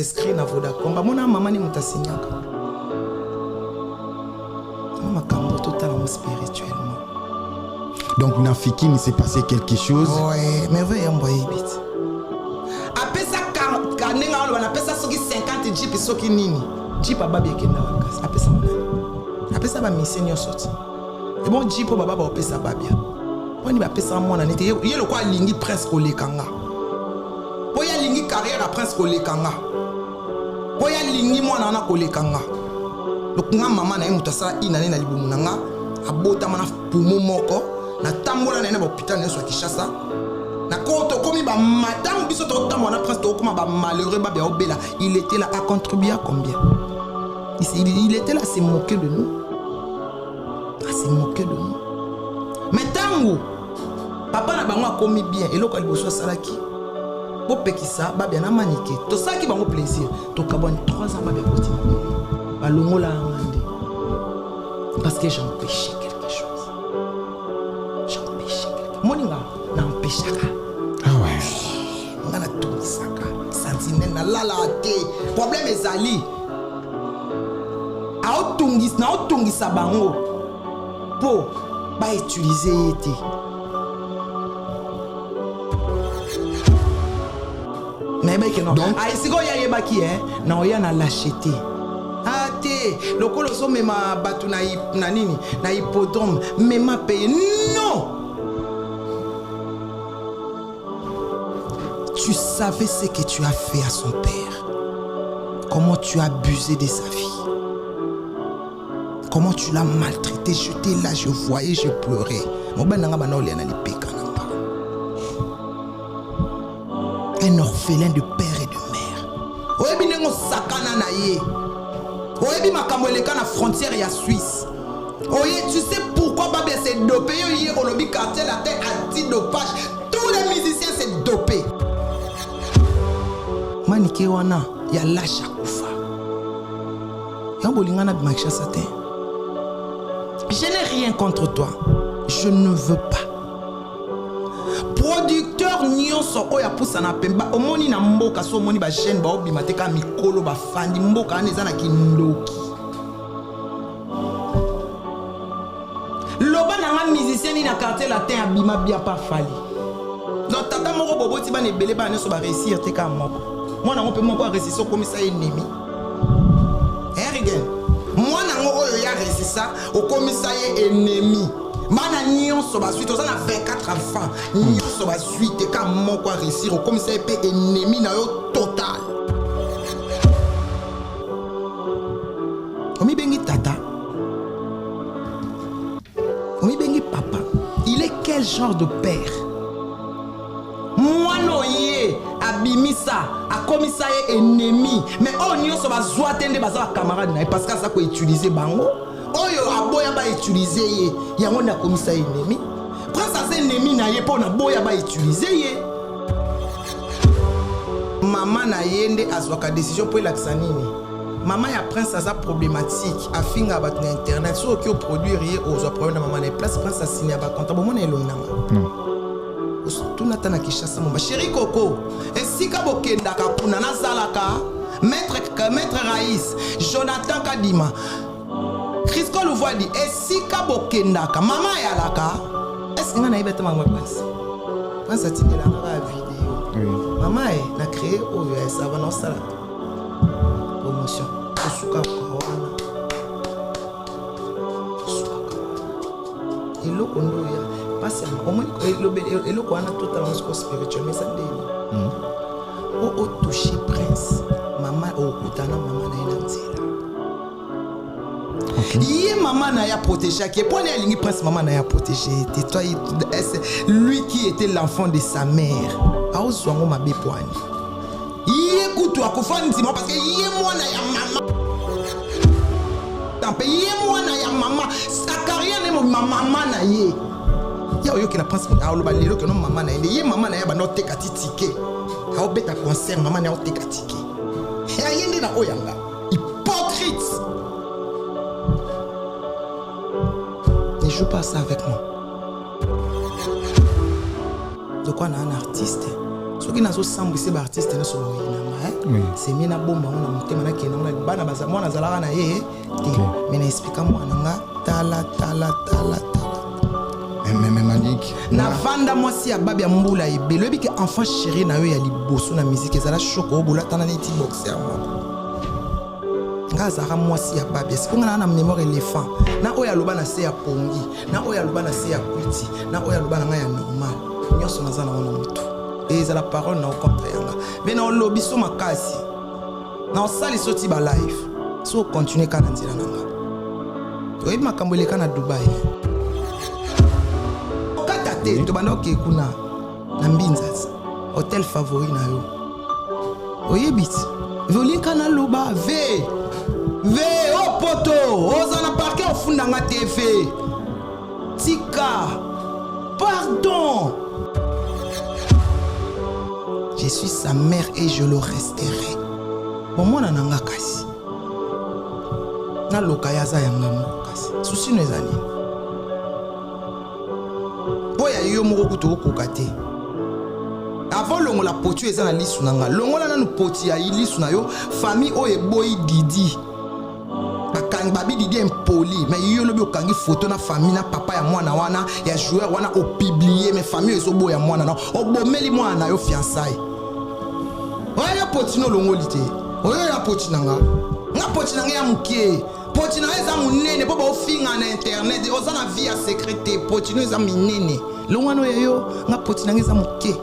inscrit na Vodacom ba mona maman ni mutasinyaka maman kambo totalement spirituellement. Donc Nafikine, il s'est passé quelque chose. Ouais, mais veuillez envoyer vite. Après ça, quand on a appelé ça 50 jeep, soki nini. Jeep a babi qui n'a pas casse. Après ça, après ça, va misser n'y sorti. Et bon, jeep baba va appeler ça babia. On y va appeler ça moi na nete. Il y a le quoi lingi presque au lekanga. Pour y a lingi carrière à presque au lekanga. Pour y a lingi moi na au lekanga. Donc maman na mutasa inane na libumu nanga. Abota mana pumo moko. Na tambola na hôpital neso Kinshasa na koto komi ba madame biso to tambola na prince to koma ba malheureux ba bia obela, il était là à contribuer à combien? Il était là à se moquer de nous, à se moquer de nous. Mais tango papa na bango komi bien eloko liboso salaki po pekisa ba bia na manike to saki bango plaisir to kabone 3 ans ba bia koti ba longola ngande parce que j'empêchais quelque chose. Moninga n'empêchera. Ah ouais. On a tout ça. Sentinelle na la te. Problème est ali. A otungis sa bango. Po ba utiliser te. Mais ben que non. Ah ici go ya yeba ki na oya na l'acheter. Ah te lokolo so mema batu na nini na hippodrome mema paye non. Tu savais ce que tu as fait à son père. Comment tu as abusé de sa vie. Comment tu l'as maltraité. J'étais là, je voyais, je pleurais. Un orphelin de père et de mère. Oyebi nengo sakana na ye. Oyebi makambo eleka na frontière ya Suisse. Oye, tu sais pourquoi Babia s'est dopé. Oye, olobi quartier la terre anti-dopage. Tous les musiciens s'est dopé. Manike wana ya lasha kufa. Yambolingana bimakisha satin. Je n'ai rien contre toi. Je ne veux pas. Producteur nyonso oya poussa na pemba omoni na mboka so omoni ba chaîne ba obimateka mikolo ba fandi mboka aneza na kindoki. Loba na musicien ni na quartier latin abima bien pas fali. Donc tata moko boboti ba nebele ba neso ba réussir te ka moko. Moi na ngope moko réussir comme ça ennemi. Erigen. Moi na ngoko yo ya réussir au commissariat ennemi. Mana nyonso ba suite oza na 24 enfants. Nyonso ba suite ka moko réussir au commissariat pe ennemi na yo total. Omi bengi tata. Omi bengi papa. Il est quel genre de père? Moi no ye abimisa a commissariat ennemi mais on nyonso ba zwa tende baza camarade na parce que ça ko utiliser bango oyo aboya ba utiliser ye yango na commissariat ennemi prince ça ennemi na ye pona boya ba utiliser ye maman na yende azwaka décision pour l'axanini maman ya prince ça problématique afinga ba na internet so ki o produire ye aux problème de maman na place prince signé ba compte bon mona elonga non tout natana Kinshasa mon chéri Coco et si kabokenda kapuna na zalaka maître Raïs Jonathan Kadima Crisco Louvoidi et si kabokenda ka maman yalaka est-ce que na ibeta mangwa pense ça tine la vidéo oui maman na créé oyo ça va non sala promotion suka kawana et lo kondo ya parce que le quoi a totalement spirituel mais ça dit au toucher prince maman au kutana maman na inanzela yé maman na ya protégé qui point ligne prince maman na ya protégé et toi lui qui était l'enfant de sa mère a ozwango mabe poani yé kutu akufandi parce que yé moi na ya maman tant yé moi na ya maman sa carrière ne maman na yé ya oyo ke la prince a oloba lelo ke no maman na ye maman na ya ba no teka ticket a obeta concert maman na o teka ticket ya yende na oyanga hypocrite ne joue pas ça avec moi de quoi on a un artiste soki nazosambwise baartiste nyonso baoyinanga semi na bomba ngo na motema nakendanga bana mwana azalaka na ye te me na explika mwana nga tala Malik navanda mwasi ya babi ya mbula ebele oyebi ke enfant chéri na yo ya liboso na miziki ezala shoko obola tana neti boxer moko nga azalaka mwasi ya babi esikonga na mémoire éléphant na oyo aloba na se ya pongi na oyo aloba na se ya kwiti na oyo aloba na ngai ya normal nyonso naza nango na motu ezala parole na okontre yanga mpe na olobi so makasi na osali so ti balive so okontinue ka na nzela na nga oyebi makambo eleka na Dubai okata te tobanda oke kuna na Mbinzazi hotel favori na yo oyebi ti volinka na loba ve o poto oza na parke ofundanga te ve tika pardon. Je suis sa mère et je le resterai. Bon, moi, je suis kasi. Na lokayaza yanga kasi. Souci no ezali. Boya yo moko kuto kokate. Avant longo la potu eza na lisu nanga. Longo la nanu poti ya lisu na yo famille o eboyi Didi. Bakangi babi Didi impoli, mais yo lobi okangi photo na famille na papa ya mwana wana ya joueur wana o publier mais famille ezobo ya mwana na obomeli mwana yo fiançailles. Oya poti no longo lite. Oya poti nanga. Nga poti nanga ya mukie. Poti nanga eza munene po ba ofinga na internet oza na vie ya secrète poti no eza minene. Longo no yo nga poti nanga eza mukie.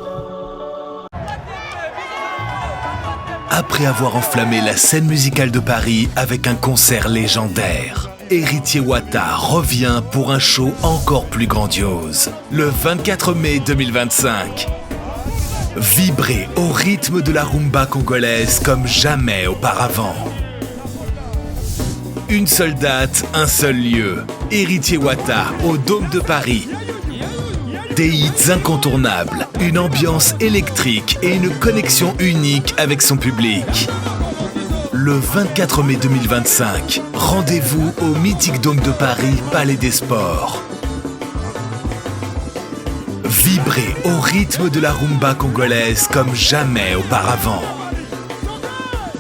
Après avoir enflammé la scène musicale de Paris avec un concert légendaire, Héritier Wata revient pour un show encore plus grandiose. Le 24 mai 2025. Vibrez au rythme de la rumba congolaise comme jamais auparavant. Une seule date, un seul lieu. Héritier Wata au Dôme de Paris. Des hits incontournables, une ambiance électrique et une connexion unique avec son public. Le 24 mai 2025, rendez-vous au mythique Dôme de Paris, Palais des Sports. Vibrez au rythme de la rumba congolaise comme jamais auparavant.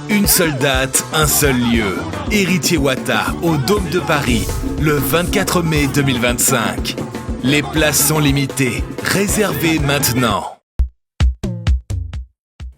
Une seule date, un seul lieu. Héritier Wata au Dôme de Paris, le 24 mai 2025. Les places sont limitées. Réservez maintenant.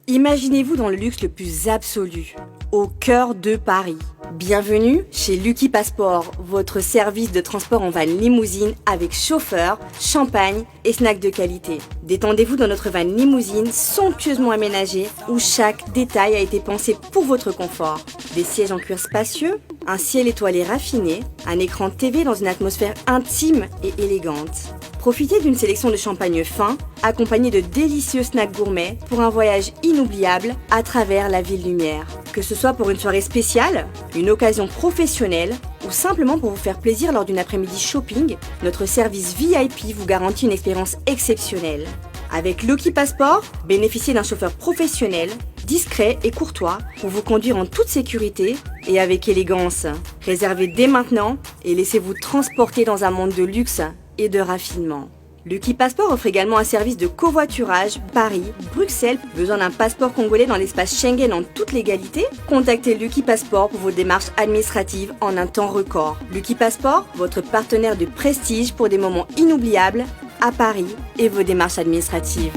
Imaginez-vous dans le luxe le plus absolu, au cœur de Paris. Bienvenue chez Lucky Passport, votre service de transport en van limousine avec chauffeur, champagne et snacks de qualité. Détendez-vous dans notre van limousine somptueusement aménagée où chaque détail a été pensé pour votre confort. Des sièges en cuir spacieux, un ciel étoilé raffiné, un écran TV dans une atmosphère intime et élégante. Profitez d'une sélection de champagne fin, accompagné de délicieux snacks gourmets pour un voyage inoubliable à travers la ville lumière. Que ce soit pour une soirée spéciale, une occasion professionnelle ou simplement pour vous faire plaisir lors d'une après-midi shopping, notre service VIP vous garantit une expérience exceptionnelle. Avec Lucky Passport, bénéficiez d'un chauffeur professionnel, discret et courtois pour vous conduire en toute sécurité et avec élégance. Réservez dès maintenant et laissez-vous transporter dans un monde de luxe et de raffinement. Lucky Passport offre également un service de covoiturage Paris, Bruxelles. Besoin d'un passeport congolais dans l'espace Schengen en toute légalité? Contactez Lucky Passport pour vos démarches administratives en un temps record. Lucky Passport, votre partenaire de prestige pour des moments inoubliables à Paris et vos démarches administratives.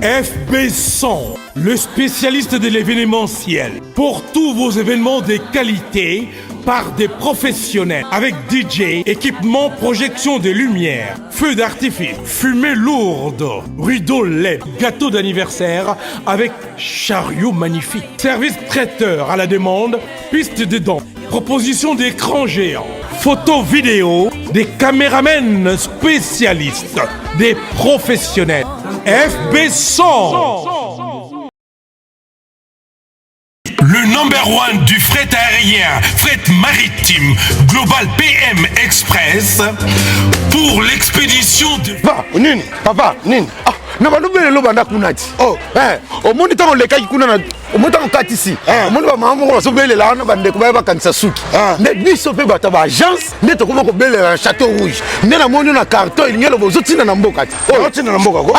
FB100, le spécialiste de l'événementiel. Pour tous vos événements de qualité, par des professionnels, avec DJ, équipement, projection de lumière, feux d'artifice, fumée lourde, rideaux LED, gâteau d'anniversaire avec chariot magnifique, service traiteur à la demande, piste de danse, proposition d'écran géant, photo vidéo, des caméramens spécialistes, des professionnels. FB100, le number one du fret aérien, fret maritime, Global PM Express, pour l'expédition de... Papa, Nin, na balobele lo banda kunati Oh. omoni ntango olekaki kuna na omoni ntango okatisi omoni bamama moko bazobelela wana bandeko baya bakanisa suki nde biso mpe bato ya baagence nde tokoma kobelela na chateau rouge nde namoni na carton elingi eloba ozotinda na mboka te ozotinda na mboka ko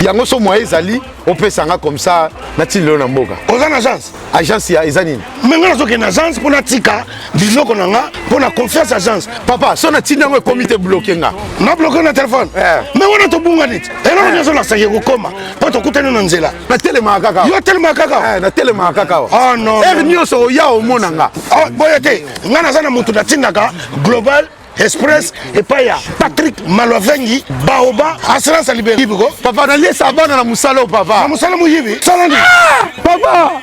yango so moye ezali opesanga comme ça natindi lelo na mboka oza na agence agence ya eza nini me nga nazokende na agence mpo natika biloko na nga mpo na confiance agence papa so natindi yango ekomi te bloke nga na bloke na telefone me wana tobungani te eloko nyonso nasaki ekokoma mpo tokutani na nzela natelemaka kaka yo telemaka kaka natelemaka kaka Ah, non, ere non. nyonso oya omona nga boye te nga naza na motu natindaka global express epai ya Patrick Malwavengi baoba assurance libéré ko papa naliesa bana na mosala o papa na mosala moyibi salandi papa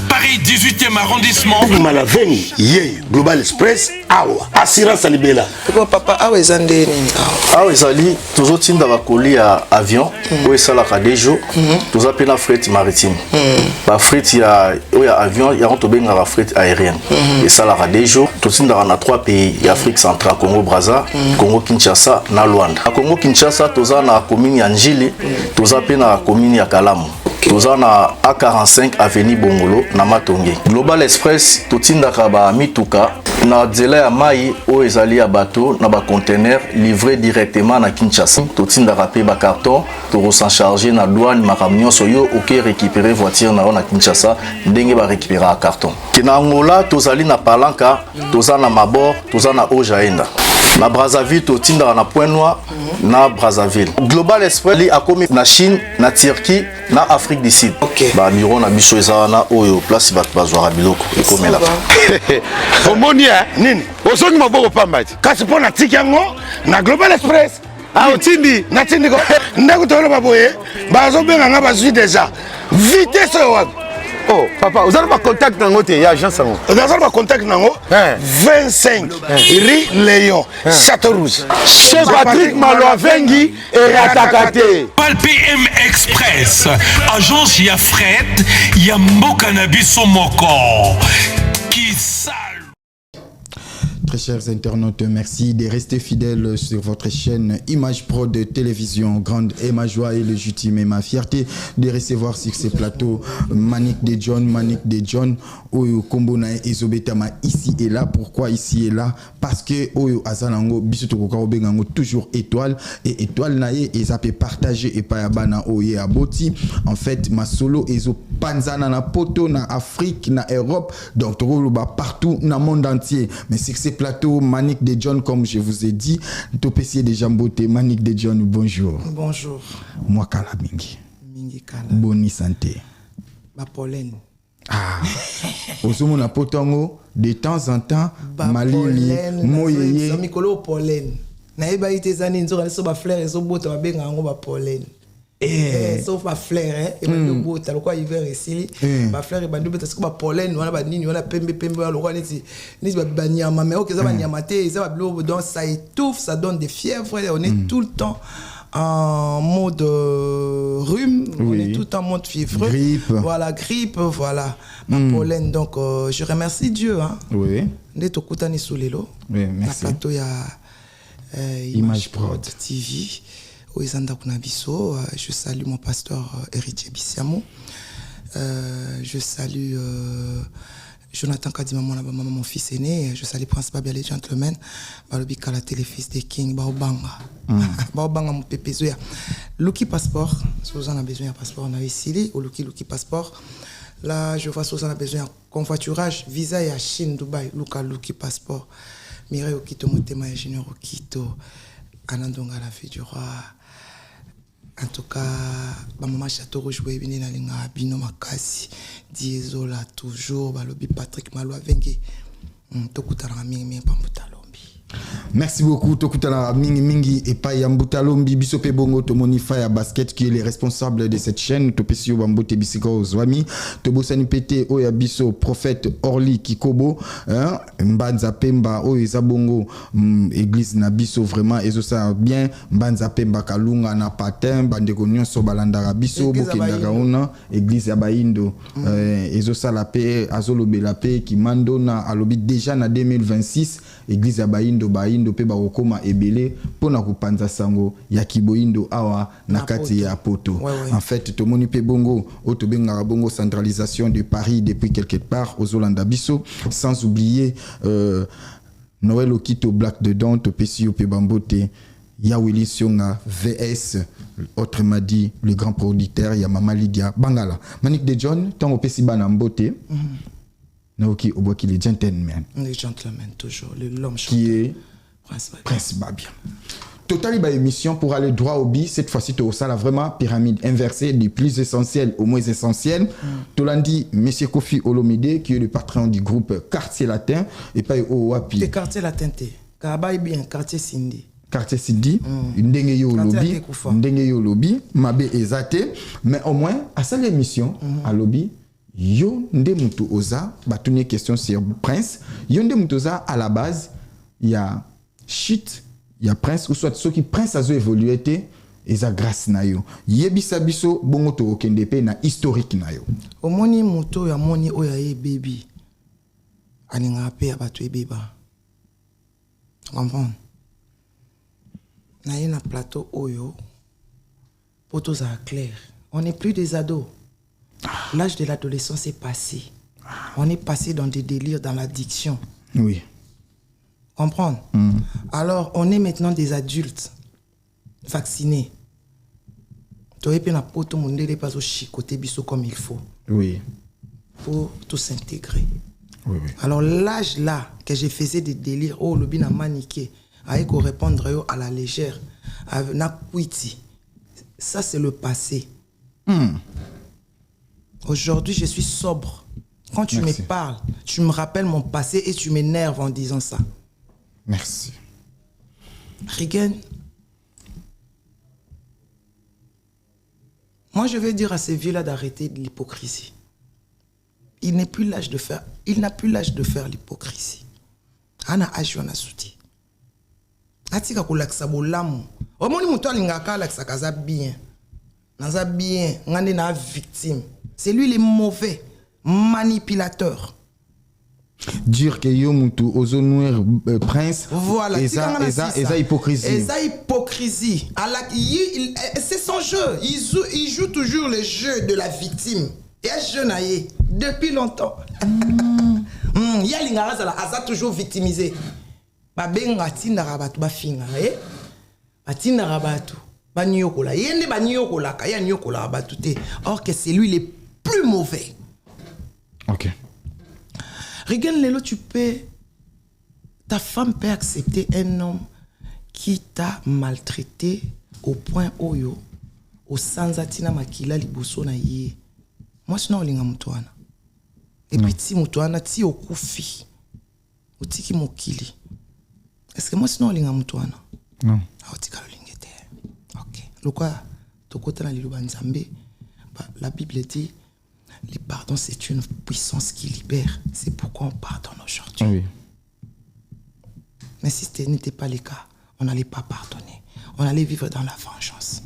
Paris 18e arrondissement. Malwavengi ye global express awa assurance libéré Eko papa awa eza nde nini awa awa ezali tozotinda bakoli ya avion oyo esalaka des jours toza mpe na fret maritime bafret oyo ya avion yango tobengaka fret aérienne esalaka des jours totindaka na 3 pays ya Afrique centrale Congo Brazza Congo Kinshasa na Luanda na Congo Kinshasa toza na commune ya Njili toza mpe na commune ya Kalamu toza na A45 avenue Bongolo na Matonge Global Express totindaka ba mituka na nzela ya mai oyo ezali ya bateau na ba conteneur livré directement na Kinshasa totindaka mpe ba carton tokosancharge na douane makambo nyonso yo oke récupérer voiture na yo na Kinshasa ndenge ba récupérer carton kina Angola tozali na Palanca toza na Mabor toza na Ojaenda na Brazzaville totindaka na Point Noir na Brazzaville Global Express li akomi na Chine na Turquie na Afrique du Sud ba bureau na biso eza wana oyo place bato bazwaka biloko ekomela omoni nini ozongi maboko pamba te kasi mpo natiki yango na global express otindi natindi ko ndeko toloba boye bazobenga nga bazwi deja vitesse oyo wapi oh papa ozali bacontact nango te ya agence yango nazali bacontact nango 25 rue Léon Château Rouge chez Patrick Malwavengi eyataka te Pal PM Express, agence ya fret ya mboka na biso moko. Kisal. Très chers internautes, merci de rester fidèles sur votre chaîne Image Pro de télévision. Grande est ma joie et légitime et ma fierté de recevoir sur ces plateaux Manick de John, Oyo Kombona et Zobetama ici et là. Pourquoi ici et là? Parce que Oyo Azanango, Bisoto Kokaobengango, toujours étoile. Et étoile naye, et ça peut partager et pas yabana Oye Aboti. En fait, ma solo Ezo Panzana na poto, na Afrique, na Europe. Donc, partout dans le monde entier. Mais c'est que ces plateaux Manick de John, comme je vous ai dit, Topessier de Jamboté, Manick de John, bonjour. Bonjour. Moi, Kalamingi. Mingi Kala. Boni santé. Ba pollen. Ah. Osomo na potongo, de temps en temps, malili, moyeye. Mikolo pollen. Na eba ite zani nzora so ba fleur so bota ba benga ngo ba pollen. Sauf ba fleur et ba bota lokwa hiver esili ba fleur et ba bota so ba pollen wana ba nini wana pembe wana lokwa niti ba nyama mais OK ça ba nyama te ça ba blo donc ça étouffe, ça donne des fièvres, on est tout le temps en mode rhume, on est tout en mode fièvre, grippe, voilà, pollen. Donc je remercie Dieu, hein. Oui. Oui, merci. Image Prod TV. Je salue mon pasteur Héritier Bissiamo. Je salue Jonathan Kadima, mon fils aîné. Je salue Prince Babia les gentlemen. Balobi Kala Téléfils des King, Baobanga. Baobanga mon pépé Zoya. Luki Passeport. Si vous en avez besoin d'un passeport, on a ici. Ou Luki Passeport. Là, je vois si vous en avez besoin d'un convoiturage. Visa et à Chine, Dubaï. Luki Passeport. Mireille Okito, Motema Ingénieur Okito. Anandonga la fille du roi. En tout cas, maman Château Rouge, Webini Nalinga, Bino Makasi, Diesola, toujours, Balobi Patrick Malwavengi, Tokutara Mingi, Pambutalombi. Merci beaucoup, Tokutara Mingi et Paya Mbutalombi, Bisope Bongo, Tomoni Faya Basket, qui est le responsable de cette chaîne, Topesio Bambote Bisiko Zwami, Tobosani Pete, Oya Biso, Prophète Orly Kikobo, Mbanza Pemba, Oya Zabongo, Église Nabiso, vraiment, et ça bien, Mbanza Pemba Kalunga, Napatin, Bandegonion, Sobalandara Biso, Bokendagaona, Église Abaindo, et ça la paix, Azolo Belape, qui mandona à l'obit déjà en 2026, Église Abaindo. baindo baindo pe bakokoma ebele pona kopanza sango ya kiboindo awa na kati ya poto. En fait tomoni pe bongo otobenga bongo centralisation de Paris depuis quelque part aux Holanda biso, sans oublier Noël Okito Black dedans topesi pe bambote ya Willy Sionga VS, autrement dit le grand producteur ya Mama Lydia Bangala Manik de John tango pesi bana mbote. Naoki Obwaki les gentlemen. Les gentlemen, toujours. L'homme qui est Prince Babia. Total émission pour aller droit au but. Cette fois-ci, tu as vraiment pyramide inversée du plus essentiel au moins essentiel. Tolandi, Monsieur Kofi Olomide, qui est le patron du groupe Quartier Latin. Et pas au Wapi. C'est Quartier Latin. Kabaï bien, Quartier Cindy. Quartier Cindy. Ndenge yo lobby. Ndenge yo lobby. Mabe ezate. Mais au moins, à cette émission, à lobby, yo nde mutu oza batuni question sur Prince yo nde mutu oza à la base il y a shit il y a Prince ou soit ceux qui Prince a évolué té eza grâce na yo yebisa biso bongo to okende pe na historique na yo omoni mutu ya moni oya ye baby aninga pe abatu ebeba comprendre na ye na plateau oyo potos à clair on n'est plus des ados. L'âge de l'adolescence est passé. On est passé dans des délires, dans l'addiction. Oui. Comprendre? Alors, on est maintenant des adultes vaccinés. Tu aurais pu pas au chicoter biso comme il faut. Oui. Pour tout s'intégrer. Oui, oui. Alors, l'âge là, que je faisais des délires, oh, le bin a maniqué, avec répondre à la légère, avec ça, c'est le passé. Aujourd'hui, je suis sobre. Quand tu me parles, tu me rappelles mon passé et tu m'énerves en disant ça. Merci. Rigen, moi je vais dire à ces vieux-là d'arrêter de l'hypocrisie. Il n'a plus l'âge de faire l'hypocrisie. Ana âge on a soutien. Atika kolaksa bolamu. Omoni muto alingaka laksa kaza bien. Naza bien, ngande na victime. C'est lui le mauvais manipulateur. Dire que yo mutu ozonuer Prince. Voilà, eza hypocrisie. Eza hypocrisie. C'est son jeu. Il joue toujours le jeu de la victime. Et jeune aïe depuis longtemps. Yalinga a toujours victimisé. Ba benga tinda rabatu ba finga ba tinda rabatu ba nyokola yende ba nyokola ka ya nyokola rabatu te. Or que c'est lui le plus mauvais. OK. Regarde Lelo, ta femme peut accepter un homme qui t'a maltraité au point oyo au sanzatina makila liboso na ye. Moi sinon olinga mutwana. Et puis ti mutwana ti okufi. Utiki mokili. Est-ce que moi sinon olinga mutwana? Non. Aotika lingete. OK. Lokwa tokota na liloba nzambe. La Bible dit le pardon, c'est une puissance qui libère. C'est pourquoi on pardonne aujourd'hui. Oui. Mais si ce n'était pas le cas, on n'allait pas pardonner. On allait vivre dans la vengeance.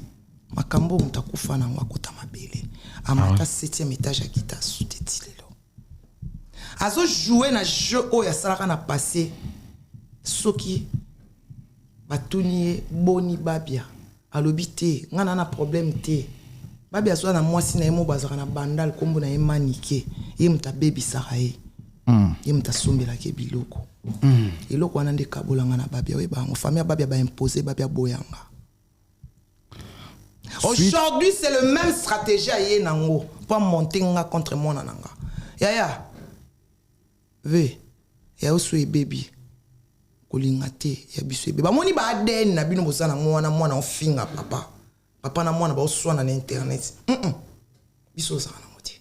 Makambo mutakufa na wakota mabele. Amata 7e étage à kita souteti lelo. Azo jouer na jeu oya salaka na passé. Soki batuni boni babia. Alobi te, ngana na problème te. Babi aswa na mwasi na yemo bazaka na bandal kombo na yemanike ye muta baby saraye ye muta sombela ke biloko eloko wana nde kabolanga na babi we bango famille babi ba imposer babi boyanga. Aujourd'hui c'est le même stratégie à ye nango pour monter nga contre moi nanga ya ve ya oswe baby kolingate ya biso beba moni ba den na bino bosana mwana mwana ofinga papa. Papa na moi na ba soin na internet. Biso ça na moti.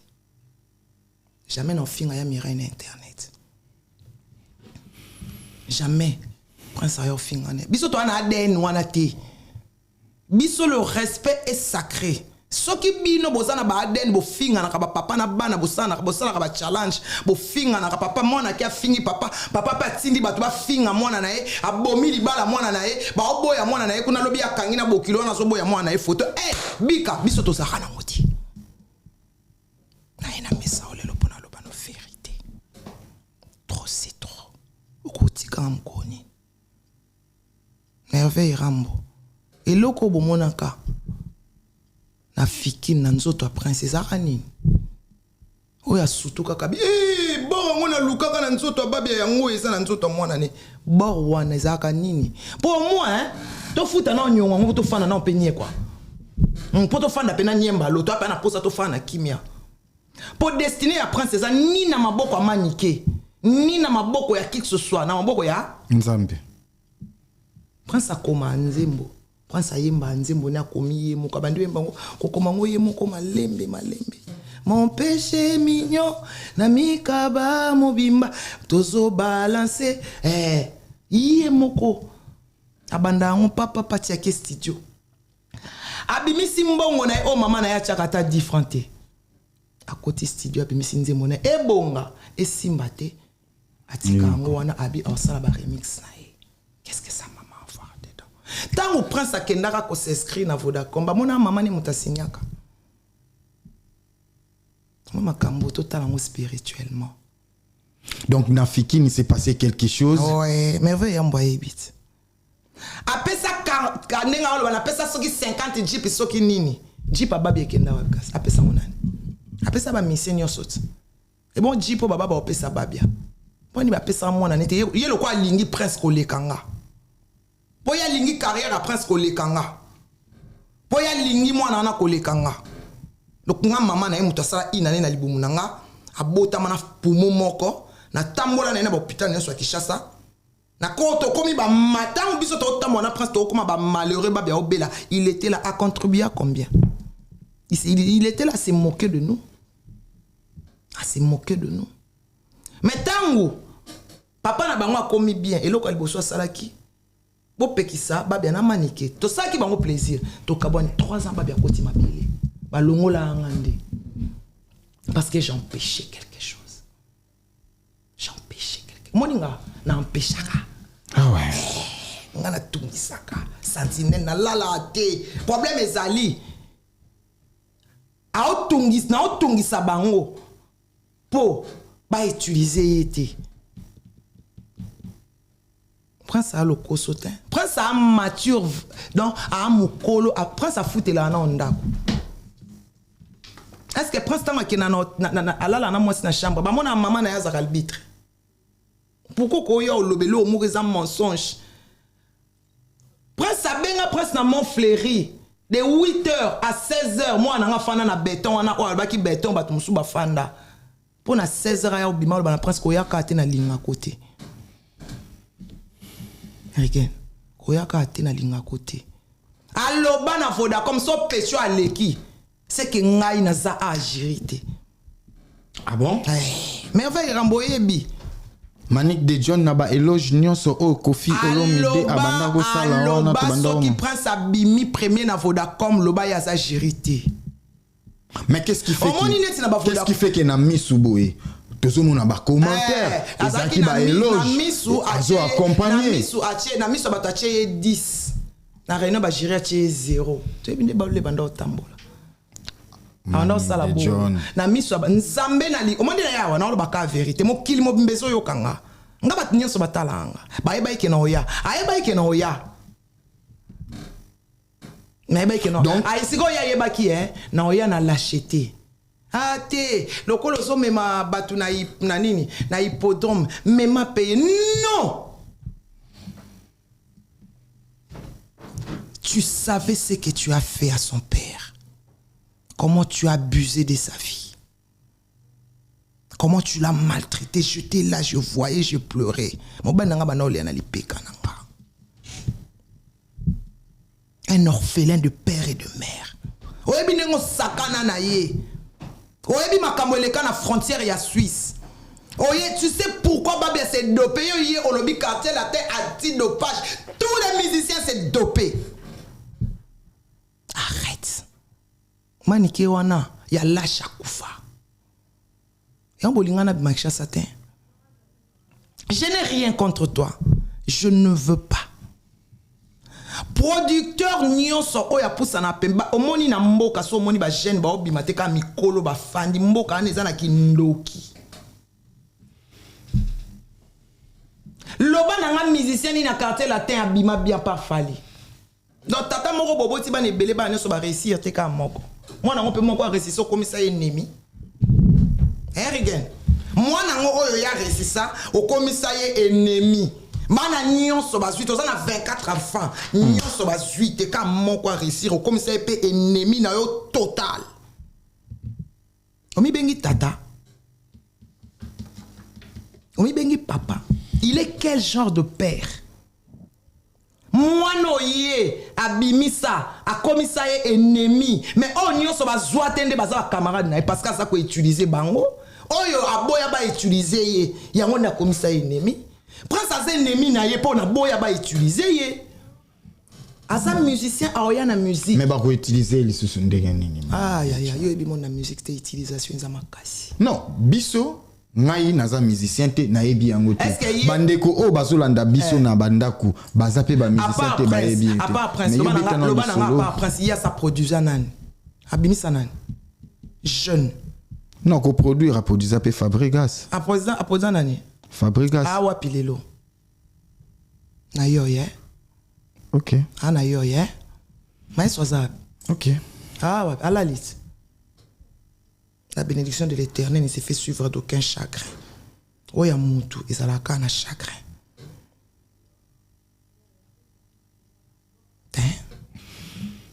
Jamais na finga ya mira na internet. Jamais prince ayo finga ne. Biso to na ADN wana te. Biso le respect est sacré. Soki bino bozana ba ADN bo finga na ka papa na bana bosana ka ba challenge bo finga na ka papa mwana ki afingi papa pa tindi batu ba finga mwana na ye abomi libala mwana na ye ba oboya mwana na ye kuna lobi akangi na bokilo na so boya mwana na ye photo bika biso to saka na ngoti na ina mesa olelo pona loba no vérité trop c'est trop okutika mkoni merveille rambo eloko bomonaka na fiki na nzoto a princesse arani oya sutu kaka bor ngona lukaka na nzoto a babia yango eza na nzoto mwana ne bor wana ezaka nini pour moi to futa na nyongo ngo to fana na penye kwa po to fana pena nyemba lo to apana posa to fana kimia pour destiner ya princesse ni na maboko amanike ni na maboko ya qui que ce soit na maboko ya Nzambe. Prince akoma nzembo Prince ayemba nzembo na komi yemo ka bandu yemba ko koma ngo yemo ko malembe mon péché mignon na mikaba mobimba tozo balancer yemo ko abanda ngo papa patia ke studio abimisi mbongo na o mama na ya chakata differente à côté studio abimisi nzembo na ebonga esimba te atika ngo wana abi osala ba remix na ye. Qu'est-ce que ça maman va faire dedans tant au prince akendaka ko s'inscrire na Vodacom ba mona mama ni mutasinyaka mama kambo total en spirituellement. Donc na Fikini s'est passé quelque chose. Ouais, merveille envoyé bit. Apesa kanenga olo na pesa soki 50 jeep soki nini. Jeep babi ekenda wakas. Apesa monani. Apesa ba mission nyosoti. Et bon jeep baba ba opesa babia. Poni ba pesa mwana nete ye lo kwa lingi prince ko lekanga. Po ya lingi carrière à prince ko lekanga. Po ya lingi mwana na ko lekanga. Donc nga mama na ye mutasala inane na libumu nanga abota mana pumo moko na tambola na ba hôpital na so Kinshasa na koto komi ba matin biso to tambo na prince to koma ba malheureux ba bia obela il était là à contribuer à combien il était là à se moquer de nous à se moquer de nous mais tango papa na bango akomi bien eloko liboso salaki bo pekisa ba bia na manike to saki bango plaisir to kabone 3 ans ba bia koti mabele balongola ngande parce que j'empêchais quelque chose. J'empêchais quelque chose. Moninga na empêchaka. Ah ouais. Ngana tungisaka. Sentinelle na lala te. Problème ezali. A tungis na tungisa bango. Po ba utiliser été. Prince a le kosotin. Prince a mature donc a mukolo a prince a foutela na ondako. Est-ce que prince tanga ki na alala na mwasi na chambre ba mona maman na yaza arbitre pourquoi ko yo lobelo o muriza mensonge prince abenga prince na Montfleury de 8h à 16h moi na fana na béton wana o albaki béton batu musu ba fanda pour na 16h ya obima ba na prince ko yaka ate na linga côté again ko yaka ate na linga côté aloba na Vodacom so pesio aleki c'est que ngai na za agirité. Ah bon? Merveille ramboyebi. Manik de John naba éloge nyonso o Kofi Olomide abanda go sala wana to banda qui prend sa bimi premier na Vodacom loba ya za agirité. Mais qu'est-ce qui fait que na misuboé tozo mona ba commentaire ezaki ba éloge azo accompagner na misu batache 10 na réunion ba gérer 0 tu binde ba le banda otambola ana sala bo na miso nzambe na li omandi na yawa na olobaka vérité mo kili mo mbezo yokanga nga bat nyonso batalanga ba ke na oya ayeba ke na oya na yeba ke na ay siko ya yeba ki na oya na lâcheté ate lokolo so mema batu na nini na hippodrome mema paye non tu savais ce que tu as fait à son père. Comment tu as abusé de sa vie. Comment tu l'as maltraité. J'étais là, je voyais, je pleurais. Un orphelin de père et de mère. Oyebi nengo sakana na ye. Oyebi makambo eleka na frontière ya Suisse. Oye, tu sais pourquoi Babia s'est dopé. Oye, olobi cartel la terre anti-dopage. Tous les musiciens s'est dopé. Arrête. Manike wana ya lasha kufa. Yambolingana bimakisha satin. Je n'ai rien contre toi. Je ne veux pas. Producteur nyonso oya poussa na pemba omoni na mboka so omoni ba jeune ba obimate ka mikolo ba fandi mboka aneza na kindoki. loba nanga musicien ni na quartier latin abima bien par Fali. Donc tata moko bobo ti ban ebele ba nyoso ba réussir te ka moko. Moi na on peut moko réussir so comme ça ennemi. Rigen. Moi na oyo ya réussir ça au commissaire ennemi. Mana nyonso ba suite oza na 24 enfants. Nyonso ba suite ka moko réussir au commissaire pe ennemi na yo total. Omi bengi tata. Omi bengi papa. Il est quel genre de père? Moi no ye abimisa a commissaire ennemi mais on nyonso ba zoatende baza camarade na parce que ça ko utiliser bango oyo aboya ba utiliser ye yango na commissaire ennemi prend ça ennemi na ye pour na boya ba utiliser ye asa musicien aoya na musique mais ba ko utiliser les sous ndenge nini ya yo ebi mon na musique c'est utilisation za makasi non biso ngai naza musicien te na yebi yango te bandeko o bazolanda biso na bandaku bazape ba musicien te ba yebi te à part prince loba na prince il y a sa produisa nani abimisa nani jeune non ko produire a produisa pe Fabregas a produisa nani Fabregas awa pilelo na yo ye OK na yo ye mais soza OK ouais à la liste. La bénédiction de l'Éternel ne se fait suivre d'aucun chagrin. Oya mutu ezalaka na chagrin.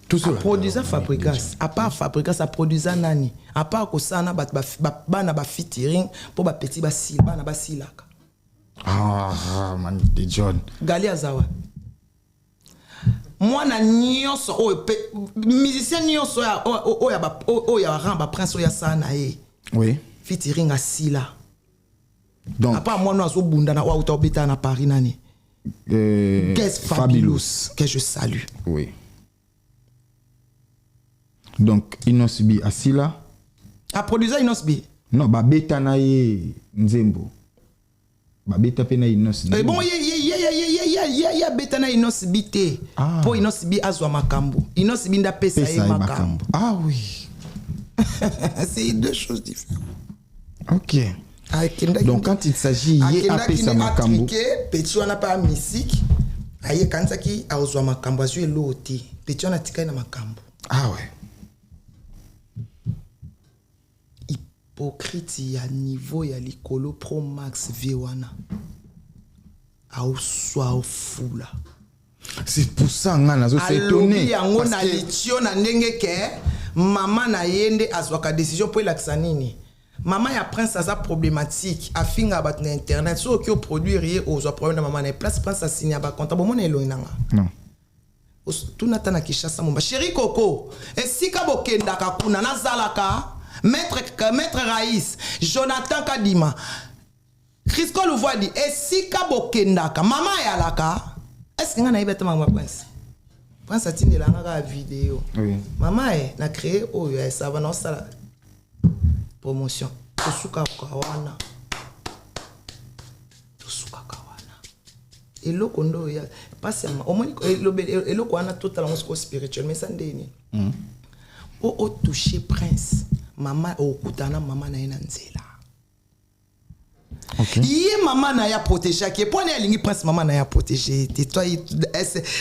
Tout ça produisant Fabregas, à part Fabregas ça produisant nani, à part que ça na bana ba featuring pour ba petit ba silba na ba silaka. Man de John. Gali azawa. Moi na nyonso musicien nyonso ya ramba prince oya sana e. Oui. Featuring asila. Donc à part moi no azo bunda na wa beta na Paris nani. Qu'est-ce Fabulous que je salue. Oui. Donc Inosbi asila. A produire Inosbi. Non, ba beta na ye Nzembo. Ba beta pe na Inosbi. Bon ya beta na Inosbi te. Po Inosbi azwa makambo. Inosbi nda pesa ye makambo. Ah oui. C'est deux choses différentes. OK. Donc quand il s'agit yé apesa makambo. Petit wana pa musique. Aye kansaki azwa makambo azwe loti. Petit wana tika na makambo. Ah ouais. Hypocrite ya niveau ya likolo pro max V1 au soit au fula. C'est pour ça nga nazo s'étonner yango na litio na ndenge ke mama na yende azwaka décision pour la nini. Maman ya prince ça problématique afinga bat na internet so ki o produire ye aux problème de maman na place prince signer ba compte bon na elonanga. Non. Tout natana ki chassa mon chéri Coco esika bokendaka kuna nazalaka Maître Raïs, Jonathan Kadima, Crisco Louvoidi, et Sika Bokendaka, Maman Yalaka. Est-ce que vous avez vu ma prince? Prince a tenu la vidéo. Oui. Maman a créé, oh, ça va dans ça. Promotion. Tosuka Kawana. Tosuka Kawana. Et le kondo, pas seulement. Au moins, le kowana totalement spirituel, mais ça n'est pas. Oh, touché prince. Maman okutana maman na ina nzela. OK. Yé maman na ya protégé qui point lingi prince maman na ya protégé. C'est toi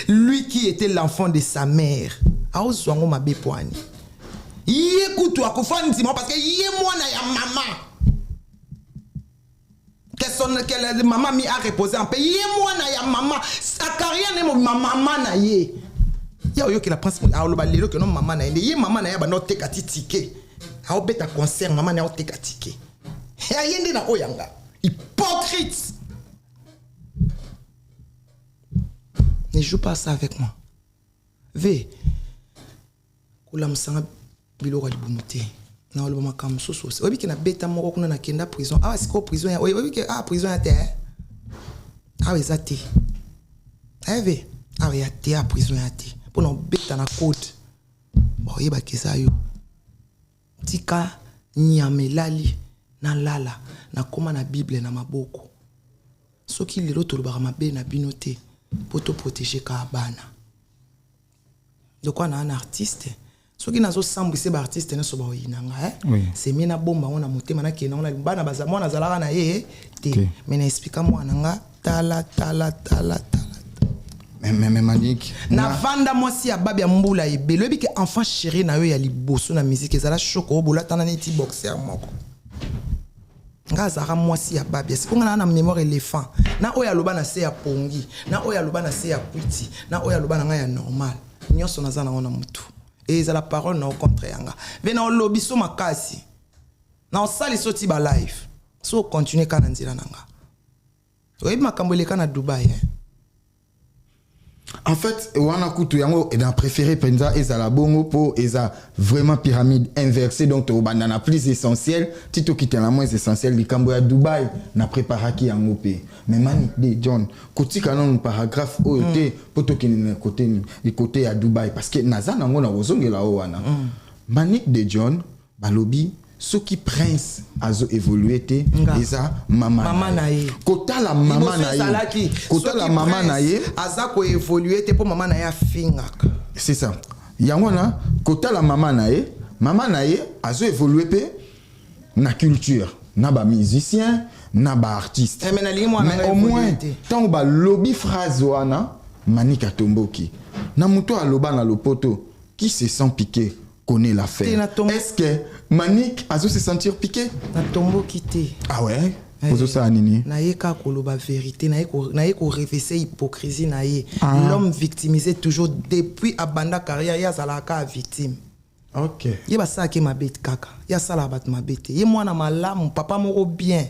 lui qui était l'enfant de sa mère. Aozwango mabe poani. Yé kutu akufani ndimo parce que yé moi na ya maman. Que maman mi a reposé en paix. Yé moi na ya maman. Sa carrière ne maman na yé. Ya yo que la prince a lo balelo que non maman na yé maman na ya ba no te katitike. A beta concert maman na oteka ticket. Ya yende na oyanga. Hypocrite. Ne joue pas ça avec moi. Ve. Kula msanga biloko libumuté. Na oloba makam soso. Obi ke na beta moko kuna na kenda prison. Ah siko prison ya. Obi ke prison ya te. Ah ezate. Ve. Ah ya te a prison ya te. Pour na beta na code. Bon yeba kesa yo. Tika nyamelali na lala na koma na Bible na maboko soki lelo tolobaka mabe na bino te po to protéger ka bana donc on a un artiste soki nazo sambwise ba artiste na so ba oyinanga c'est mina bomba on a motema na kena on a bana bazamona zalaka na ye te mais na explique moi nanga Mais Manique. Na vanda mwasi ya babi ya mbula ebele oyebi ke enfant chéri na yo ya liboso na musique ezala shoko obolatana neti boxer moko nga azaka mwasi ya babi sikonga na mémoire éléphant na oyo aloba na se ya pongi na oyo aloba na se ya kwiti na oyo aloba na nga ya normal nyonso naza nango na mutu et ezala parole na ocontre yanga ve na olobi so makasi na osali so ti ba live so continue kana nzela nanga oyebi makambo eleka na Dubaï En fait, wana kutu yango est préféré penza ezala bongo po eza vraiment pyramide inversée donc to banana plus essentiel tito kitana moins essentiel likambo ya Dubaï na préparaki yango pe mais Manique de John kotika non paragraphe oyote poto kinina côté ya Dubaï parce que naza nango na ozongela o wana Manique de John balobi soki prince azo évolué te eza mama na ye kota la mama na ye kota la mama na ye aza ko évolué te po mama na ye afingaka c'est ça yango na kota la mama na ye azo évolué pe na culture na ba musicien na ba artiste mais au moins tant ba lobby phrase wana Manique atomboki na muto aloba na lopoto qui se sent piqué connaît l'affaire. Est-ce que Manique a se sentir piqué? Na tombo quitté. Ah ouais? Pozo ça anini. Na yeka koloba vérité, na yeko révéler hypocrisie na ye. L'homme victimisé toujours depuis abanda carrière ya zalaka victime. OK. Ye ba sa ke mabete kaka. Ya sala bat mabete. Ye mwana malamu papa moko bien.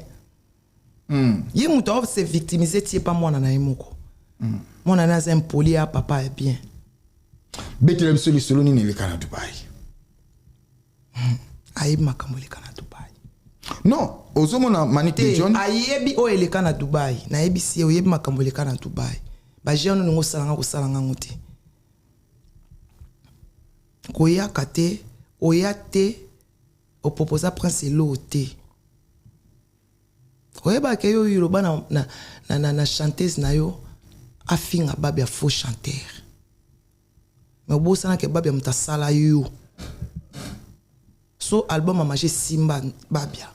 Ye muto se victimiser tie pas mwana na ye moko. Mwana na za impoli ya papa est bien. Betele bisoli solo ni le kana Dubaï. Ayebi makambo eleka na Dubaï. Non, ozomona Manique de John. Ayebi o eleka na Dubaï. Na yebi si oyebi makambo eleka na Dubaï. Ba jeune ngo salanga ko salanga ngote. Koya kate, oyate o proposa prince lo te. Oyeba ke yo yoruba na chanteuse na yo afinga babi a faux chanteur. Mais au bout ça que babi mutasala yo. So album a mangé Simba Babia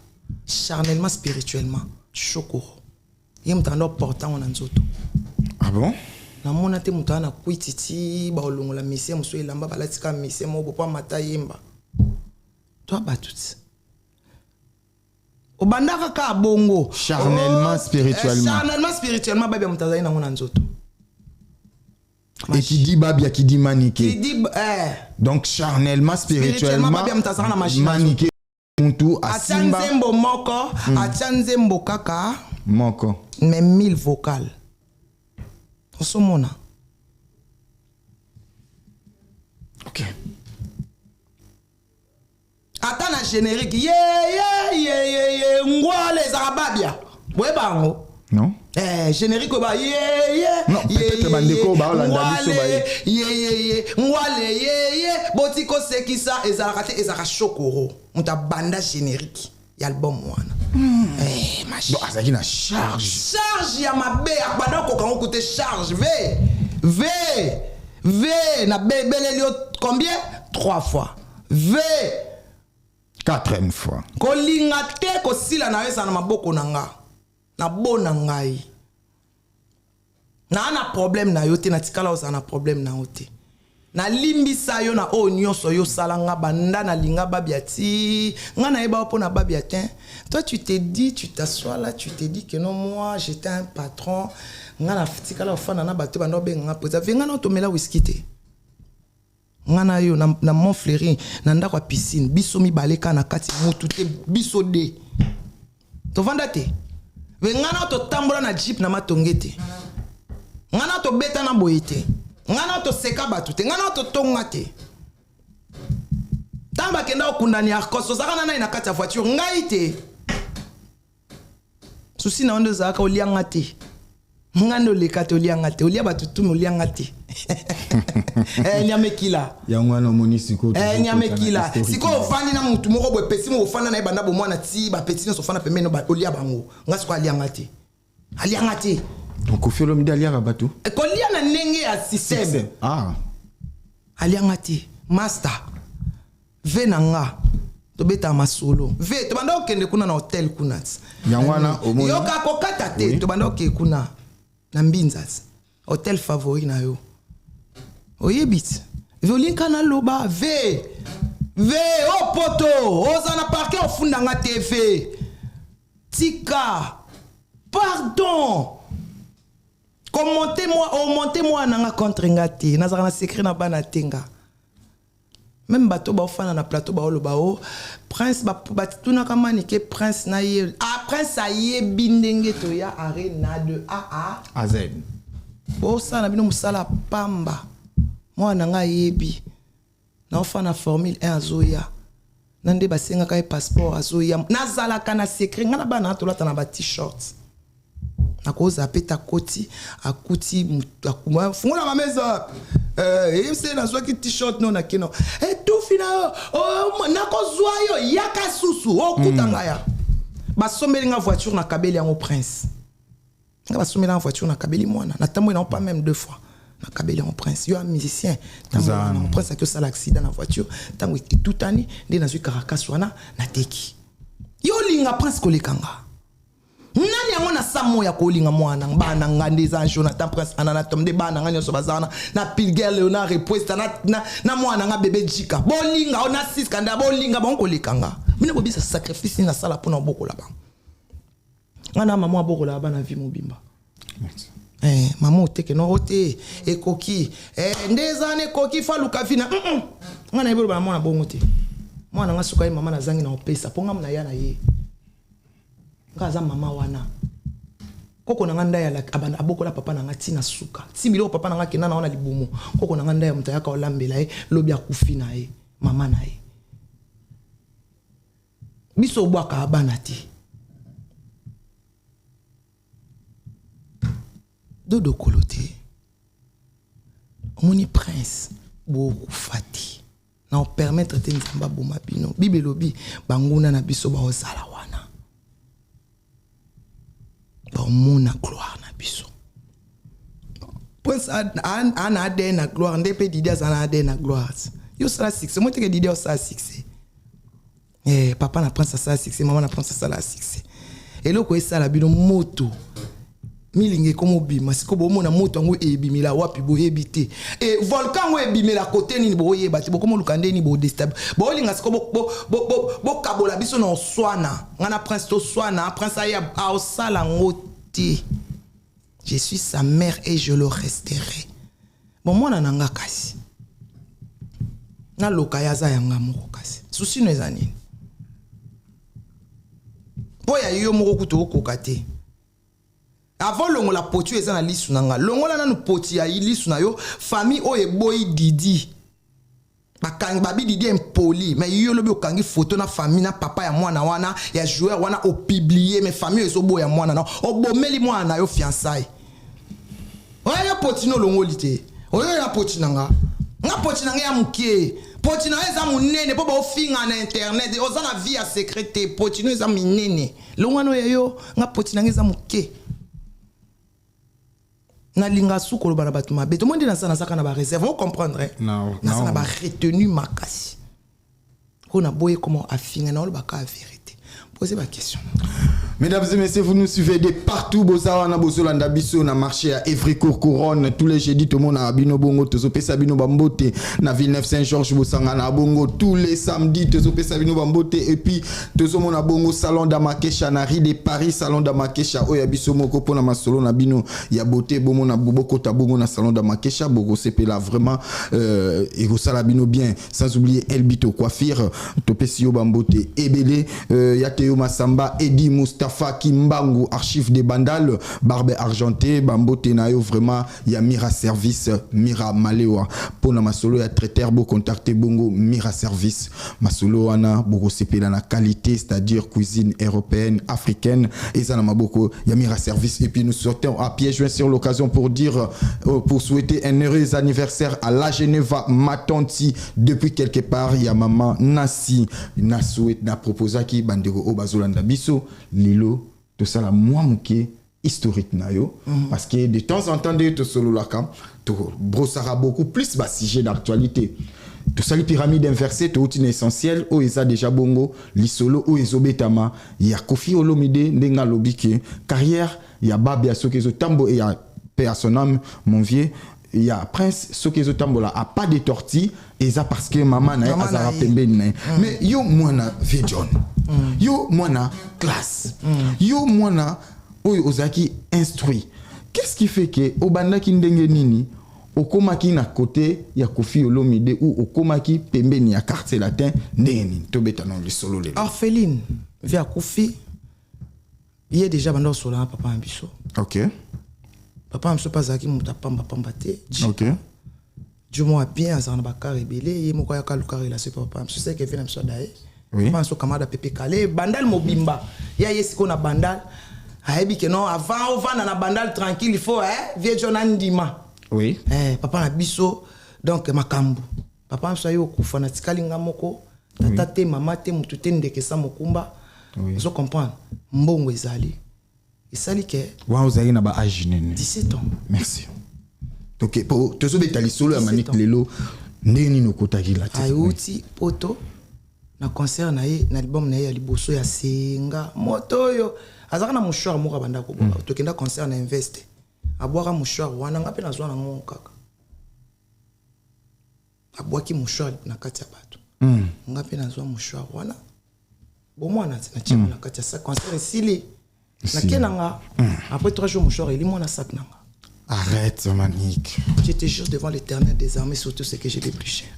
charnellement spirituellement choko yé mutando portant on nzoto. Ah bon? Na mona te mutana kuititi ba olongola mission muso elamba balatika mission mo bopa mata yemba toi batut obandaka ka bongo charnellement spirituellement Babia mutazai na mona nzoto. Et qui dit Babia, qui dit Manique. Qui dit donc charnellement, spirituellement, Manique Muntu a Simba. Atchanzembo moko, atchanzembo kaka. Moko. Mais 1000 vocales. Osomona. OK. Attends la générique. Ngwa les Arababia. Ouais bango. Non? Générique ba non peut-être bandeko ba olanda biso ba ngwale botiko sekisa ezalakate ezaka chokoro muta banda générique ya album wana machin donc azaki na charge ya mabe akbanda kokango kote charge v na belelio combien 3 fois v 4e fois kolinga te kosila na wesa na maboko nanga na bona ngai na problème na yo te na tikala osa na problème na yo te na limbisa yo na o nyonso yo salanga banda na linga babia ti nga na yeba po na babia te toi tu te dis tu t'assois là tu te dis que non moi j'étais un patron nga na tikala ofana na bato bando benga poza venga na tomela whisky te nga na yo na Montfleury na ndako piscine biso mi baleka na kati mutu te biso de to vanda te ngana to tambola na jeep na matongete ngana to beta na boyete ngana to seka batu te ngana to tonga te tamba kenda okundani arkoso zaka na kati ya voiture ngai te susi na ondo zaka olianga te ngando lekate olianga te olia batu tu olianga te nyamekila yango na monisiko nyamekila siko ofani na mutu moko boye pesi mo ofana na ibanda bo mwana ti ba petit na sofana pemeno ba olia bango ngasiko alianga te donc ofelo midi alianga batu kolia na ndenge ya système alianga te master venanga to beta masolo ve to banda okende kuna na hotel kuna yango na omoni yoka kokata te to banda okende kuna na mbinzazi hôtel favori na yo oyebit volinka na loba ve o poto oza na parquet ofunda nga TV tika pardon montez-moi nanga contre nga te nazaka na secret na bana tenga même bato baofana na plateau baoloba o prince batunaka mani ke prince na ye prince ayebi ndenge toya arena de A à Z bosala bino mosala pamba mwana nga ayebi naofana formule 1 azoya nande basengaka ye passeport azoya nazalaka na secret nga na bana tolata na ba t-shirt nakoza peta koti akuti akuma fungola ma meza yemse na zwaki t-shirt no na kino tout fina nakozwa yo yaka susu okutanga ya basomeli nga voiture na kabeli yango prince nga basomeli nga voiture na kabeli mwana na tambo na pas même 2 fois na kabeli yango prince yo musicien tambo na prince a que ça l'accident na voiture tango était tout année ndé na zwi Caracas wana na teki yo linga prince kolekanga nani yango na samo ya kolinga mwana bana ngande za Jonathan Prince anana tom de bana ngani so bazana na Pilger Leonard reposta na mwana nga bébé Jika bolinga ona 6 kanda bolinga bon kolekanga mina bobisa sacrifice na sala pona bokola ba ngana mama bokola ba na vie mobimba mama oteke no ote ekoki ndezane koki faluka vina ngana ibolo ba mwana bongo te mwana nga suka mama na zangi na opesa ponga mna ya na ye ngaza mama wana koko na nganda ya abana abokola papa na ngati na suka similo papa na ngaki nana wana libumu koko na nganda ya mutayaka olambela e lobi akufi na e mama na e biso bwaka abana ti dodo kolote omoni prince bo kufati na o permettre te nzamba boma bino bibelobi banguna na biso ba ozala wana mona gloire na biso prince ana ade na gloire ndepe Didier ana ade na gloire yo sala succès moi teke Didier sala succès papa na prince sala succès maman na prince sala succès eloko esala bino moto milinge komo bima siko bo mona moto ngo ebimila wapi bo ebité volcan ngo ebimela côté ni bo yeba ti bo komo lukande ni bo déstable bo linga siko bo kabola biso na swana ngana prince to swana prince aya a sala ngoti je suis sa mère et je le resterai bon mona nanga kasi na lokaya za yanga moko kasi susi no ezani boya yo moko kuto kokate avant longo la potu eza na lisu nanga longo la nanu poti ya lisu na yo famille o eboyi Didi bakangi babi Didi impoli mais yo lobi okangi photo na famille na papa ya mwana wana ya joueur wana o publier mais famille ezo boya mwana na obomeli mwana na yo fiançailles oya poti no longo lite oya ya poti nanga nga poti nanga ya mukie poti na eza munene po ba ofinga na internet oza na vie ya secrète poti no eza minene longo no yo nga poti nanga eza mukie na linga sukolo bana batu mabe to monde na sana saka na ba réserve vous comprendre na sana ba retenu makasi on a boye comment affinga na ba ka vérité posez ma question. Mesdames et messieurs, vous nous suivez de partout. Bozawana bozolanda biso na marché à Evricourt Couronne tous les jeudis tout monde à Bino Bongo tozo pesa Bino Bambote na Villeneuve Saint-Georges bosanga na Bongo tous les samedis tozo pesa Bino Bambote et puis tozo mona Bongo salon d'Amakesha na Rue de Paris salon d'Amakesha oya biso moko pona masolo na Bino ya beauté bomo na boboko ta Bongo na salon d'Amakesha bogo sepela vraiment et go sala Bino bien sans oublier Elbito coiffure topesio Bambote ebele Yateo Masamba Edi Mustafa Kimbangu archive des bandales barbe argenté Bambote nayo vraiment ya Mira Service Mira Malewa pona masolo ya traiteur bo contacter Bongo Mira Service masolo wana boko sepela na qualité c'est-à-dire cuisine européenne africaine et ça na maboko ya Mira Service et puis nous sortons à pieds joints sur l'occasion pour dire pour souhaiter un heureux anniversaire à la Geneva Matanti depuis quelque part ya maman Nasi na souhaite na proposa ki bandego obazolanda biso lilo tout ça la moi muke historique na yo parce que de temps en temps de to solo la cam to brossara beaucoup plus bas sujet d'actualité tout ça les pyramides inversées tout une essentiel o isa déjà bongo li solo o ezobetama ya Kofi Olomide ndenga lobike carrière ya babia sokezo tambo et ya paix à son âme, mon vieux. Il y a prince ce que zotambola a pas de tortilles et ça parce que maman na azara pembeni mais yo mwana vieux John yo mwana classe yo mwana oyo ozaki instruit. Qu'est-ce qui fait que obandaki ndenge nini okomaki na côté ya Koffi Olomide ou okomaki pembeni ya quartier latin ndenge nini tobeta na lisolo le orpheline via Koffi il y a déjà bando solo papa ambiso. OK. Papa amso pazaki muta pamba te. OK. Du moins bien azana bakar rebelé yemo kwa ka lukar la papa amso c'est que vient amso dae. Oui. Papa amso kamada pepe kale bandal mobimba. Ya yesiko na bandal. Ayebi que non avant on va na bandal tranquille il faut vieux John Andima. Oui. Papa na biso donc makambu. Papa amso yo kufa na tikalinga moko. Tata te mama te mutu te ndeke sa mokumba. Oui. Vous comprenez? Mbongo ezali. Et ça li que wa ozali na ba âge nene 17 ans. merci. OK pour te sobeta lisolo ya Manik lelo ndeni no kotaki la tête ayuti poto na concert na ye na album na ye ya liboso ya senga moto yo azaka na mouchoir moko banda ko boka tokenda concert na investe abwaka mouchoir wana ngape na zwa na ngo kaka abwaki mouchoir na kati ya bato ngape na zwa mouchoir wana bon mwana na tchema na kati ya sa concert sili na kenanga après 3 jours mouchoir il mon na sac nanga. Arrête Manik. Je te jure devant l'Éternel des armées surtout ce que j'ai le plus cher.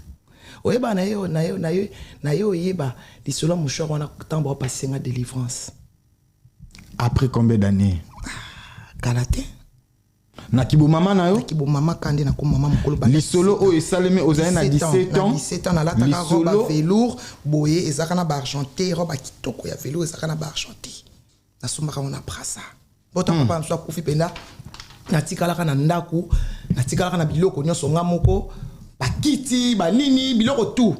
Oyeba na yo yeba lisolo mouchoir wana tambo passer nga délivrance. Après combien d'années? Kalaté. Na kibo mama na yo? Kibo mama kandi na ko mama mokolo ba. Lisolo o esaleme ozali na 17 ans. 17 ans na lata ka roba velours boye ezaka na ba argenté roba kitoko ya velours ezaka na ba argenté. Na somaka on a brasa. Bota papa mso Koffi penda. Natikalaka na ndaku natikalaka na biloko nyonso nga moko bakiti banini biloko tout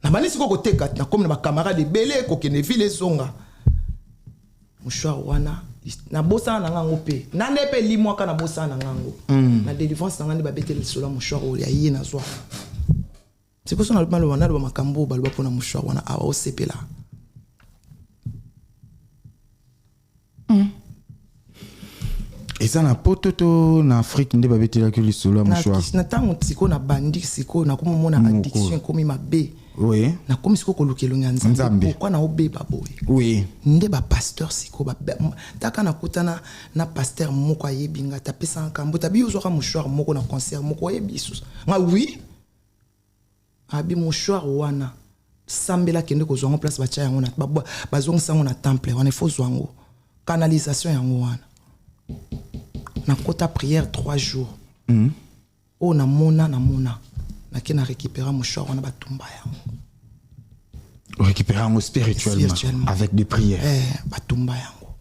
na banisi ko koteka na comme na camarade belé ko kene ville zonga mouchoir wana na bosa na ngango pe na nepe limwaka na bosa na ngango na délivrance na ngandi ba beteli solo mouchoir o ya yé na zwa c'est quoi ça na le wana ba makambo ba lwa pona mouchoir wana a o sepela Et ça na pototo na Afrique nde babetela que lisolo mouchoir. Na tango siko na bandi siko na komo mona addiction komi mabe. Oui. Na komi siko ko lukelo nzambe. Pourquoi na obeba boy? Oui. Nde ba pasteur siko ba taka na kutana na pasteur moko ayebinga ta pesa nkambo tabi ozoka mouchoir moko na concert moko yebisu. Nga oui. Abi mouchoir wana sambela kende ko zongo place ba cha yango na ba zongo sango na temple wana faut zongo. Canalisation yango wana. Na kota prière 3 jours. Oh na mona na kena récupérer mouchoir wana batumba yango. Récupérer en spirituellement avec des prières. Batumba yango.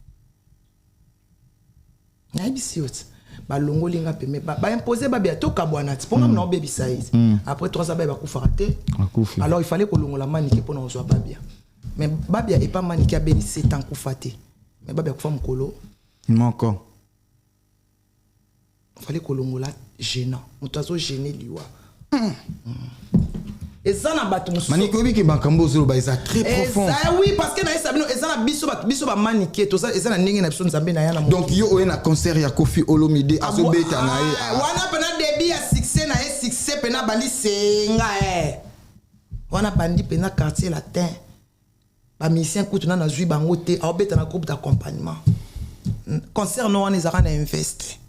Na bisi yot. Ba longo linga peme ba imposer ba biato kabwana tiponga na obebi size. Après 3 ans ba kufaraté. Alors il fallait que longo la manique pour nous babia. Mais babia est pas manique a beli 7 ans kufaté. Mais babia kufa mkolo. Non encore. Il fallait que l'on la gênant. On t'a gêné liwa. Et ça n'a pas tout. Manikobi qui bankambo zolo ba isa très profond. Oui parce que na sabino et ça na biso ba maniquer tout ça et ça na ningi na biso nzambe na yana. Donc yo oye na concert ya Koffi Olomide azobeta na ye. Wana pena débit ya succès na ye succès pena bandi senga Wana bandi pena quartier latin. Ba musicien kutu na zui bango te obeta na groupe d'accompagnement. Concert no wana ezaka na invest.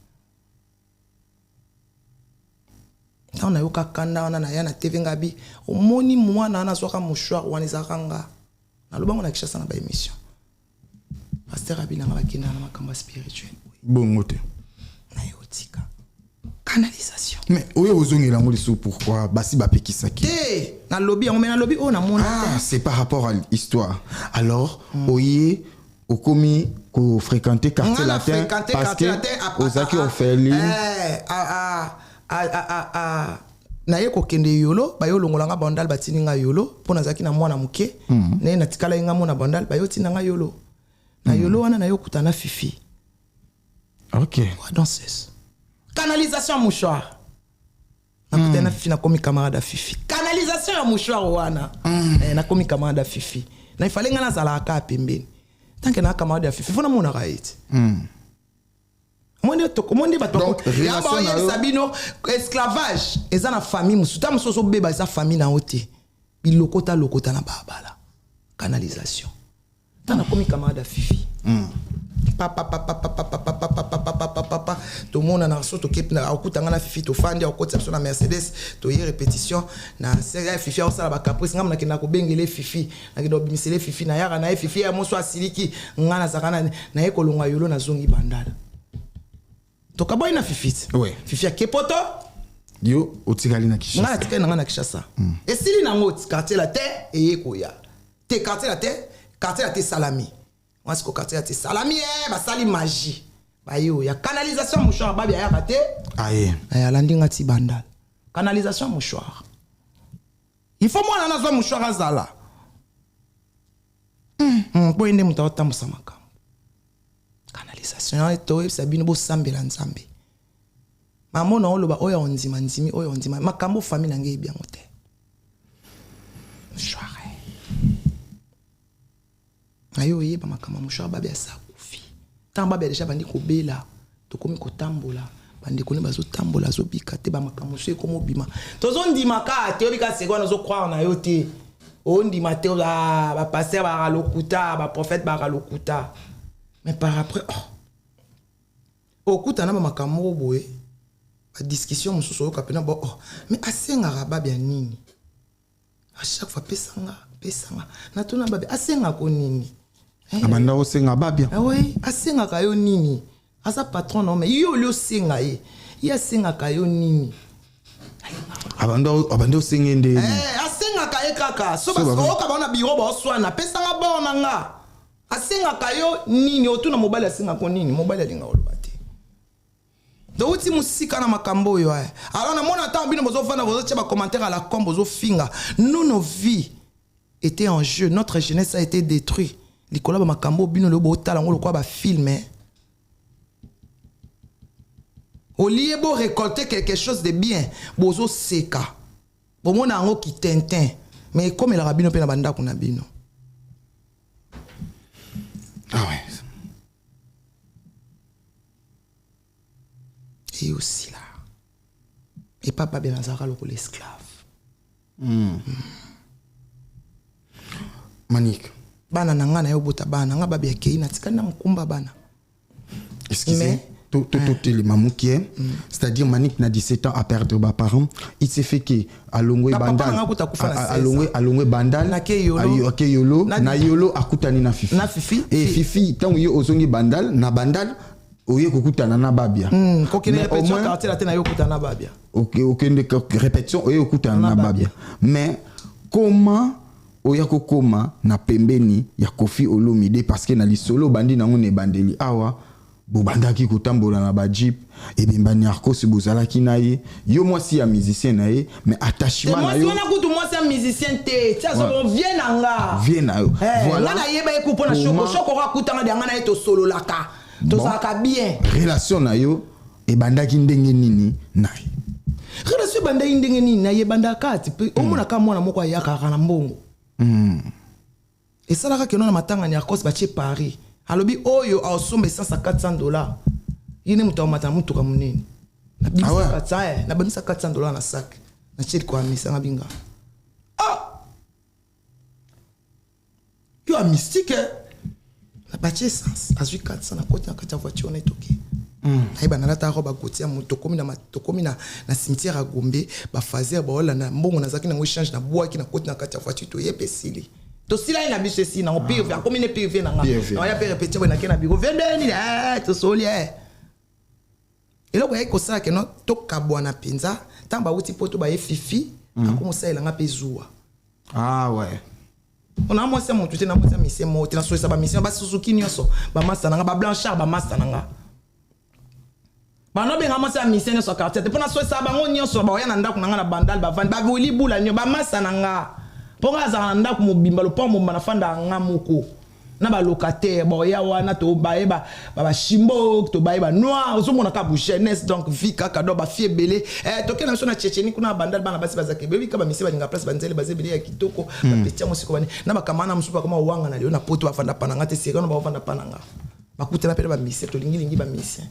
On a eu kakanda on a yana TV ngabi omoni mwana na soka mouchoir wana ezakanga na lobango na kishasa na ba émission pasteur abina na bakenda na makamba spirituel bongo te na yotika canalisation mais oyo ozongela ngo liso pourquoi basi bapekisaki te na lobby on met na lobby on a mona c'est par rapport à l'histoire alors oye okomi ko fréquenter quartier latin parce que ozaki orpheline na ye ko kende yolo ba yo longolanga bandal batini nga yolo pona zaki na mwana muke ne na tikala nga mona bandal ba yo tina nga yolo na yolo wana na yo kutana fifi OK danseuse canalisation mouchoir na kutana fifi na komi camarade fifi canalisation ya mouchoir wana na komi camarade fifi na ifale nga na zala ka pembeni tant que na camarade fifi fona mona right Donc, relation na yo. Sabino esclavage eza na famille musuta musoso beba eza famille na ote bilokota lokota na babala canalisation tana komi camarade Fifi papa to mona na so to kep na okutanga na Fifi to fandi okotsa so na Mercedes to y répétition na sera Fifi o sala ba caprice ngam na kina ko bengele Fifi na kido bimisele Fifi na yaka na Fifi ya moso asiliki ngana zakana na ekolonga yolo na zongi bandala to kaboy na Fifi ouais Fifi ya kepoto yo otikali na Kishasa ngana tikali na Kishasa esili na ngoti quartier la terre et ekoya te quartier la terre salami moi ce quartier la terre salami ba sali magie ba yo ya canalisation mouchoir babi ya raté aye ya landinga ti bandal canalisation mouchoir il faut moi na zo mouchoir azala po inde mutawata musamaka canalisation to sabino bo sambela nzambe maman na oloba oya ondima nzimi oya ondima makambo famille na ngai bien mote mouchoir ayo yeba makambo mouchoir babi asakufi tamba babi déjà bandi ko bela to komi ko tambola bandi ko ne bazo tambola zo bika te ba makambo so komo bima tozo ndima ka te obika seconde zo croire na yo te o ndima te ba passer ba lokuta ba prophète ba lokuta mais par après okuta na makambo boye ba discussion mususu ka pena bo mais asenga babi ya nini à chaque fois pesanga na tona babi asenga ko nini abanda osenga babia oui asenga kayo nini asa patron non mais yo le senga ye ya senga kayo nini abanda osenga nde asenga kaye kaka so parce que ka bana biro ba oswana pesanga bona nga asenga kayo nini otuna mobile asenga ko nini mobile alinga olobate do uti musika na makambo yo alors na mona ta bino bozo fana bozo tcheba commentaire à la com bozo finga nous nos vies étaient en jeu notre jeunesse a été détruite likola ba makambo bino le bo tala ngolo kwa ba film au lieu de récolter quelque chose de bien bozo seka bomona ngo ki tintin mais comme el rabino pe na banda kuna bino ah ouais et aussi là et papa Benazara le l'esclave Manik bana nanga na yo bota bana nga babi akei na tika na nkumba bana excusez tout les mamoukie c'est-à-dire Manik na 17 ans à perdre ba parents il s'est fait que alongwe bandal alongwe bandal na yolo na yolo akutani na Fifi et Fifi tant yo ozongi bandal na bandal oye kokutana na babia kokene répétition quartier la tena yo kutana na babia okende répétition oye kokutana na babia mais comment oya kokoma na pembeni ya Koffi Olomide parce que na lisolo bandi na ngone bandeli awa bo bandaki kotambola na ba jeep et bimbani arkosi bozalaki na ye yo mwasi ya musicien na ye mais attachement na yo moi si on a moi c'est musicien te ça on vient nanga voilà na yeba ekupo na shoko rakutanga de ngana eto solo laka to saka bien relation na yo e bandaki ndenge nini na ye relation bandaki ndenge nini na ye bandaka ti pe omona ka mwana moko ayaka na mbongo et ça là que non na matanga ni akos ba chez Paris alobi oyo a sombe $400 yene muta mata mutu ka munene na bisa katsa na banisa $400 na sac na cheli kwa misa ngabinga yo a mystique na bache essence azui 400 na côté na kata voiture na toki aiba na lata roba kotia moto komi na cimetière à Gombe ba fazer ba ola na mbongo na zaki na échange na bois ki na côté na kata voiture to yepesili to sila ina biso si na PV a combien PV na nga na ya répéter na kena biro vendeni to soli et là boye ko sala ke no to kabwana penza tamba uti poto ba Fifi akomosa elanga pezuwa ah ouais on a moi c'est mon tout na moi c'est mission mo tena so sa ba mission ba Suzuki nyoso ba master nga ba Blanchard ba master nga bano benga moi c'est mission so quartier te pona so sa ba ngo nyoso ba ya na ndako nga na bandal ba vandi ba voli bula nyo ba master nga ponga za na ndako mobimba lo pon mo na fanda nga moko na ba locataire ba ya wana to ba ba shimbo to ba noir so mona ka bu jeunesse donc vie kaka do ba fie belé to kena so na Tchétchénie kuna bandal bana basi bazake bebi ka ba misi ba ninga place banzele baze belé ya kitoko ba petia mo siko bani na ba kamana msupa kama wanga na leo na poto ba fanda pananga te sika no ba fanda pananga ba kutela pele ba misi to lingi ba misi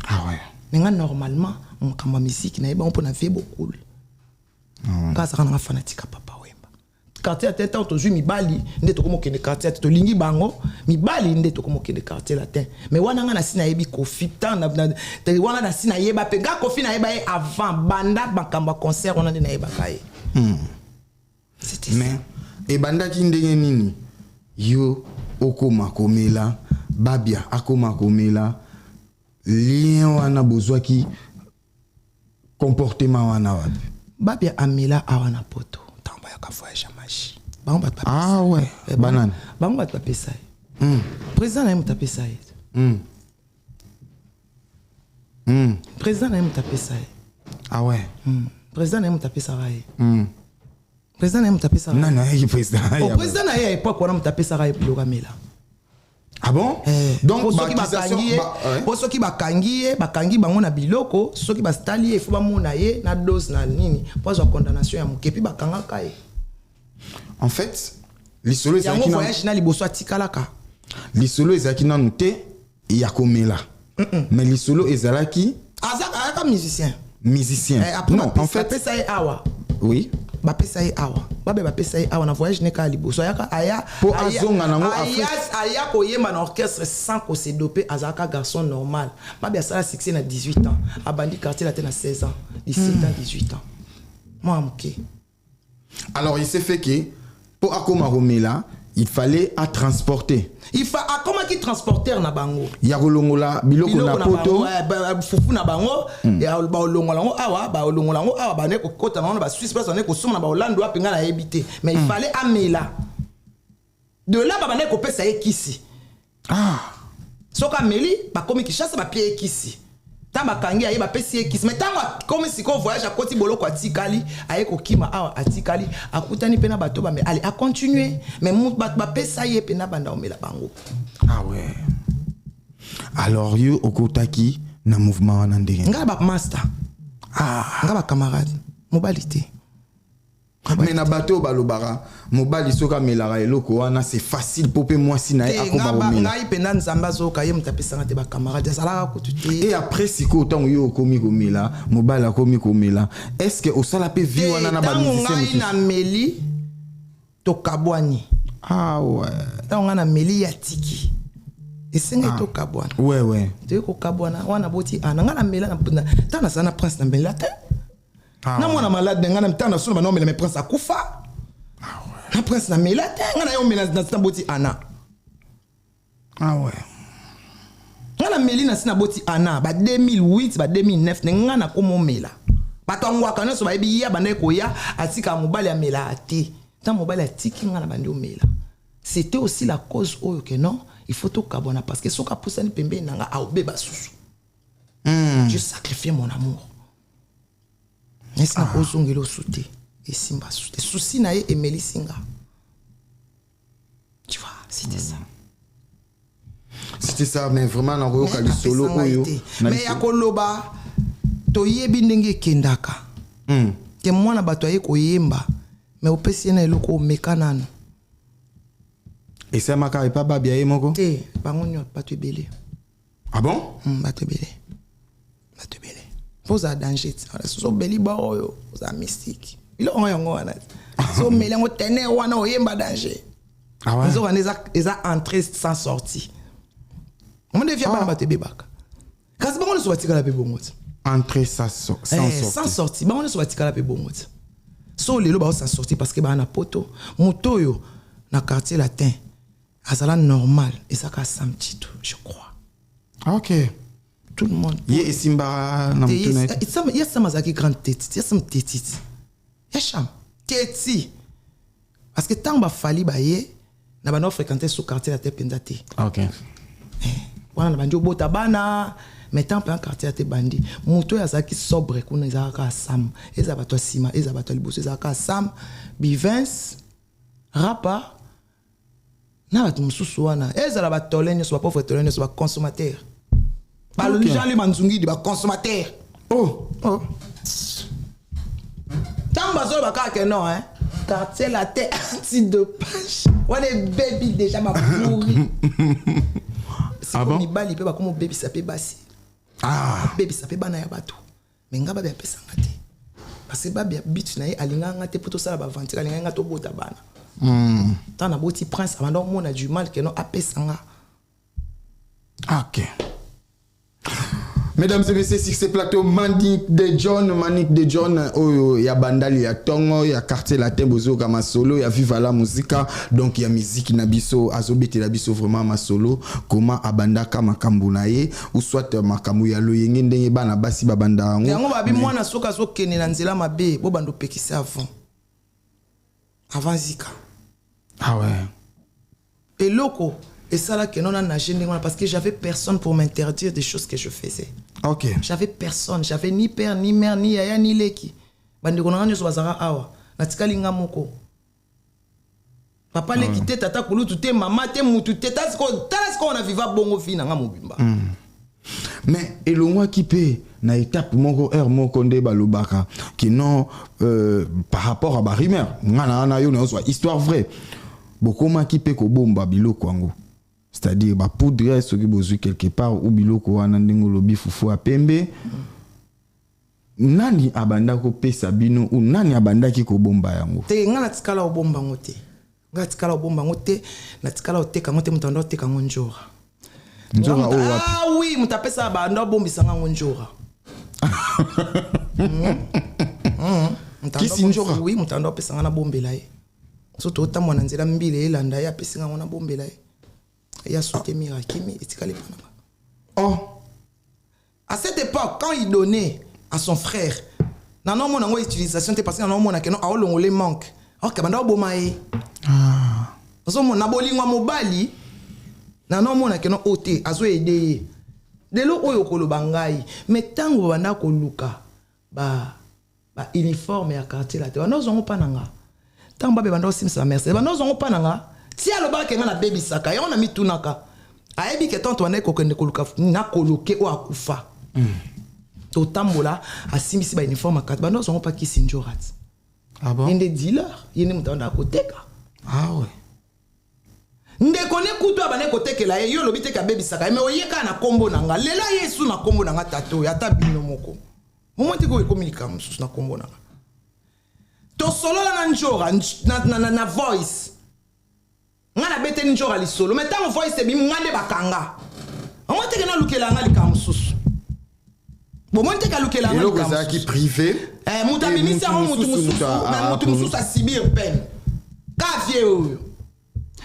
Ah ouais. Mais normalement, on a musique, on peut faire beaucoup. Quand ça rend fanatique à papa Wemba. Quartier à tête, on joue mi bali, on est comme le quartier, to lingi bango, mi bali, on est comme le quartier latin. Mais on a sina yebi kofi, tant on a sina yeba, pega kofi na yeba avant, banda, bakamba concert, on a na yeba kaye. C'était ça. Mais, et banda qui ndenge nini, yo, okoma komela, babia, akoma komela, lien wana besoin qui comportement wana wapi. Babia amela awana poto, tamba ya voyage machi. Ah ouais, banane. Bango bat pape ça. Président na tapé ça. Président na tapé ça. Ah ouais. Président na tapé ça. Président na tapé ça. Non, non, il président. Au président na époque on a tapé ça pour Amela. Ah bon? Donc pour ceux qui bakangi bango na biloko, ceux qui ba stali il faut ba mona ye na dose na nini, pas une condamnation ya mukepi bakanga kai. En fait, les solos ya mo voyage na liboso atikalaka. Les solos ezaki na nute ya komela. Mais les solos ezalaki azaka musicien. Musicien. Non, en fait pesa awa. Oui. Ba pesa awa. Babe ba pesa awa na voyage ne ka liboso ayaka aya pour azonga nango Afrique. Aya ko yema na orchestre sans ko se doper azaka garçon normal. Babe ça succès na 18 ans. Abandi quartier la na 16 ans, 17 ans, 18 ans. Moi amké. Alors il s'est fait que pour akoma romela, il fallait à transporter. Il faut comment qui transporteur na bango. Ya kolongola biloko na poto. Fufu na bango ya ba olongola ngo awa ba olongola ngo awa ba ne ko kota na ba Suisse place on est ko soma na ba Hollande wa pinga na habiter. Mais il fallait amela. De là ba ne ko pesa ekisi. Ah. Soka meli ba komi Kinshasa ba pied ekisi. Tamba kangi aye ba pesi ekisi. Mais tanga comme si ko voyage à koti boloko atikali aye ko kima awa atikali akutani pena bato ba mais allez à continuer mais ba pesa ye pena banda omela bango. Ah ouais. Alors yo okotaki na mouvement wana ndenge. Nga ba master. Nga ba camarade mobilité. Mais na bateau balobara mobali soka melara eloko wana c'est facile popé moi si na akoma omela. Nga ipenda nzamba zoka ye mutapesanga te ba camarade salaka kututé. Et après siko tango yo komi komela mobali akomi komela est-ce que osala pe vie wana na ba musicien na meli to kabwani. Ah ouais. Tango nga na meli ya tiki. Esenga to kabwana. Ouais ouais. To ko kabwana wana boti ana nga na mela na tana sana prince na mela te. Na mwana malade nga na mtana solo ba no mela me prince akufa. Ah ouais. Na prince na mela te nga na yo mela na boti ana. Ah ouais. Nga na meli na sina boti ana ba 2008 ba 2009 nga na komo mela. Ba tangwa kana so ba ebi ya bana ko ya atika mobali ya mela ate. Ta mobali atiki nga na bandi o mela. C'était aussi la cause oyo que non, il faut tout kabona parce que soka poussani pembe nanga a obeba susu. Je sacrifie mon amour. N'est-ce pas ozongelo souté et simba souté. Souci na ye Emeli Singa. Tu vois, c'était ça. C'était ça mais vraiment na royo kali solo oyo. Mais ya koloba to yebi ndenge kendaka. Ke mwana bato aye ko yemba mais opesi na eloko mekanano. Et ça m'a carré pas babia et moko? Eh, bango nyo bato ebele. Ah bon? Bato ebele. Bato ebele. Pose à danger. So beli ba oyo, za mystique. Il on yango wana. So melango tene wana oyemba danger. Ah ouais. Ils ont eza entrée sans sortie. On devient pas bato ebebaka. Kasi bango so batika la pe bongo. Entrée sans sortie. Sans sortie. Bango so batika la pe bongo. So lelo ba sans sortie parce que ba na poto, moto yo na quartier latin. Azala normal et ça ka samtito, je crois. OK. Tout le monde. Ye esimba na mutuna. Il y a ça mazaki grande tête, il y a ça petite. Il y a cham teti. Parce que tant ba fali ba ye na ba no fréquenter sous quartier la tête pendate. OK. Wana na bandi obota bana, mais tant pas quartier la tête bandi. Moto ya zaki sobre kuna zaka sam. Eza bato sima, eza bato liboso zaka sam, bivens, rapa. Na bato mususu wana ezala ba tolenyo so ba pauvre tolenyo so ba consommateur ba le gens les manzungi de ba consommateur oh tamba zo ba ka ke non hein quartier la tête anti de page on est baby déjà ma pourri Ah bon? Mi bali pe ba comme baby ça peut bassi Baby ça peut bana ya bato. Mais nga babi apesa nga te. Parce que babi habite na ye alinga nga te poto sala ba venti alinga nga to bota bana. Tant na boti prince avant on a du mal que non apesa nga. Ok. Mesdames et messieurs, sur ce plateau, Manic de John, il y a Bandali, il y a Tongo, il y a Quartier Latin, Bozo, Kama Solo, il y a Viva la Musica, donc il y a musique Nabiso, Azobete Nabiso, vraiment ma solo, comment Abandaka Makambunaye, ou soit Makamu ya Loyenge, Ndenge Bana Basi Babanda. Et on va bien moi na soka zo kene na nzela mabe, bo bando pekisa avant Zika. Ah ouais. Et loko. Et ça là que non a nagé parce que j'avais personne pour m'interdire des choses que je faisais. Ok. J'avais personne, j'avais ni père, ni mère, ni yaya, ni leki. Bande konanga nyo swazara awa. Natikali nga moko. Papa leki te tata kulutu te mama te mutu te tasko on a viva bongo fina nga mobimba. Mais elongwa qui peut na étape moko moko nde balobaka qui non par rapport à Barimer ngana na yo na soit histoire vraie. Bokoma qui peut ko bomba biloko ango. C'est-à-dire ba poudre ce qui besoin quelque part ou biloko wana ndingo lobi fufu apembe. Nani abanda ko pesa bino ou nani abanda ki ko bomba yango. Te ngana tikala obomba ngote. Ngana tikala obomba ngote na tikala oteka ngote mutando oteka ngonjora. Njora o wapi? Ah oui, mutapesa abanda bombisa ngonjora. Kisi njora? Oui, mutando opesa ngana bombela ye. Soto otamwa na nzela mbile elanda ya pesa ngana bombela ye. Il a sauté Mirakimi et Tikali Panama. Oh! À cette époque, quand il donnait à son frère, n'a non mon utilisation parce que non mon a que non a on les manque. Alors que banda bomae. Ah. Parce que mon aboli ngwa mobali, n'a non mon a que non oté azo aider. De lo oyo kolo bangai, mais tango banda ko luka ba uniforme ya quartier là. Banda zongo pananga. Tango ba banda simsa merci. Banda zongo pananga. Si a le bar que na baby saka ya on a mis tunaka ayebi ke tonto wana ko kende koluka na koloke o akufa to tambola asimisi ba uniforme kat ba nozo pa ki sinjorat. Ah bon? Inde dealer yene mutanda koteka. Ah ouais. Nde kone kutu abane kotekela yo lobi te ka baby saka mais oyeka na kombo nanga lela yesu na kombo nanga tato ya tabino moko momenti ko communiquer musu na kombo nanga to solo na njora na voice ngana bete njora li solo mais tant voice bi ngande bakanga amonte ke na lukela ngali ka mususu bo monte ka lukela ngali ka mususu qui privé muta bimisa mutu mususu na mutu mususu asibir pen ka vieux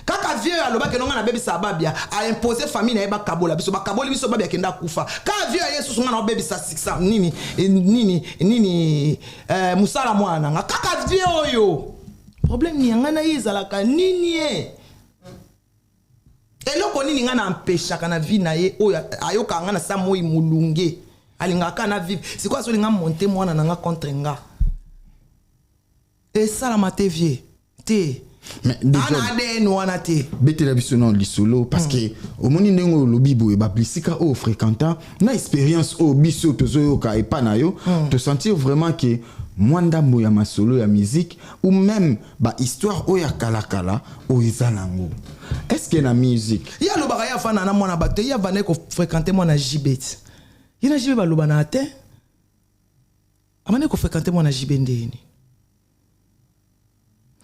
kaka vieux aloba ke ngana baby sa babia a imposer famille na eba kabola biso ba kaboli biso babia kenda kufa ka vieux yesu ngana baby sa 600 nini musala mwana nga kaka vieux oyo problème ni ngana yezala ka nini eloko nini nga na empêchaka na vie na ye oyo ayoka nga na sa moi mulunge alingaka na vivre c'est quoi so linga monter mwana na nga contre nga et ça la mate vie te mais ana de no wana te bete la biso non lisolo parce que au moni ndengo lobibo e ba plisika o fréquentant na expérience o biso tozo ka e pa na yo te sentir vraiment que mwanda moya masolo ya musique ou même ba histoire o ya kala o izanango. Est-ce que la musique ya lo ba ya fana na mwana bato ya vane ko fréquenter mwana Jibet ina jibe ba lo bana te amane ko fréquenter mwana Jibendeni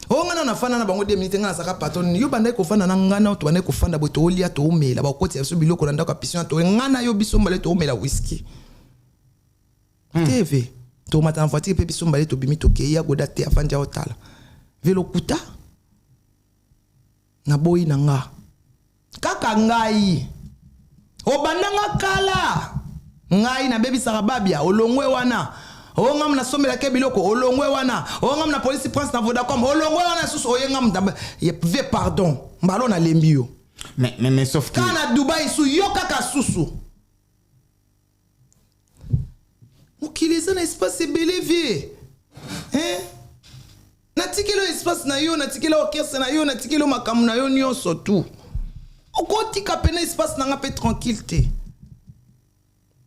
o ngana na fana na bango 2 minutes ngana saka patron yo banda ko fana na ngana to banda ko fanda boto olia to omela ba koti ya so biloko na ndako piscine to ngana yo biso mbale to omela whisky TV to mata voiture pe biso mbale to bimi to ke ya goda te afanja otala velo kuta na boyi na nga kaka ngai o banda nga kala ngai na bebi sarababia olongwe wana o ngam na somela ke biloko olongwe wana o ngam na police prince na Vodacom olongwe wana susu o ngam ve pardon mbalo na lembio mais sauf que kana Dubai su yo kaka susu ukiliza na espace belé vie hein na tikelo espace na yo na tikelo orchestre na yo na tikelo makamu na yo nyonso tout okotika pena espace na nga pe tranquillité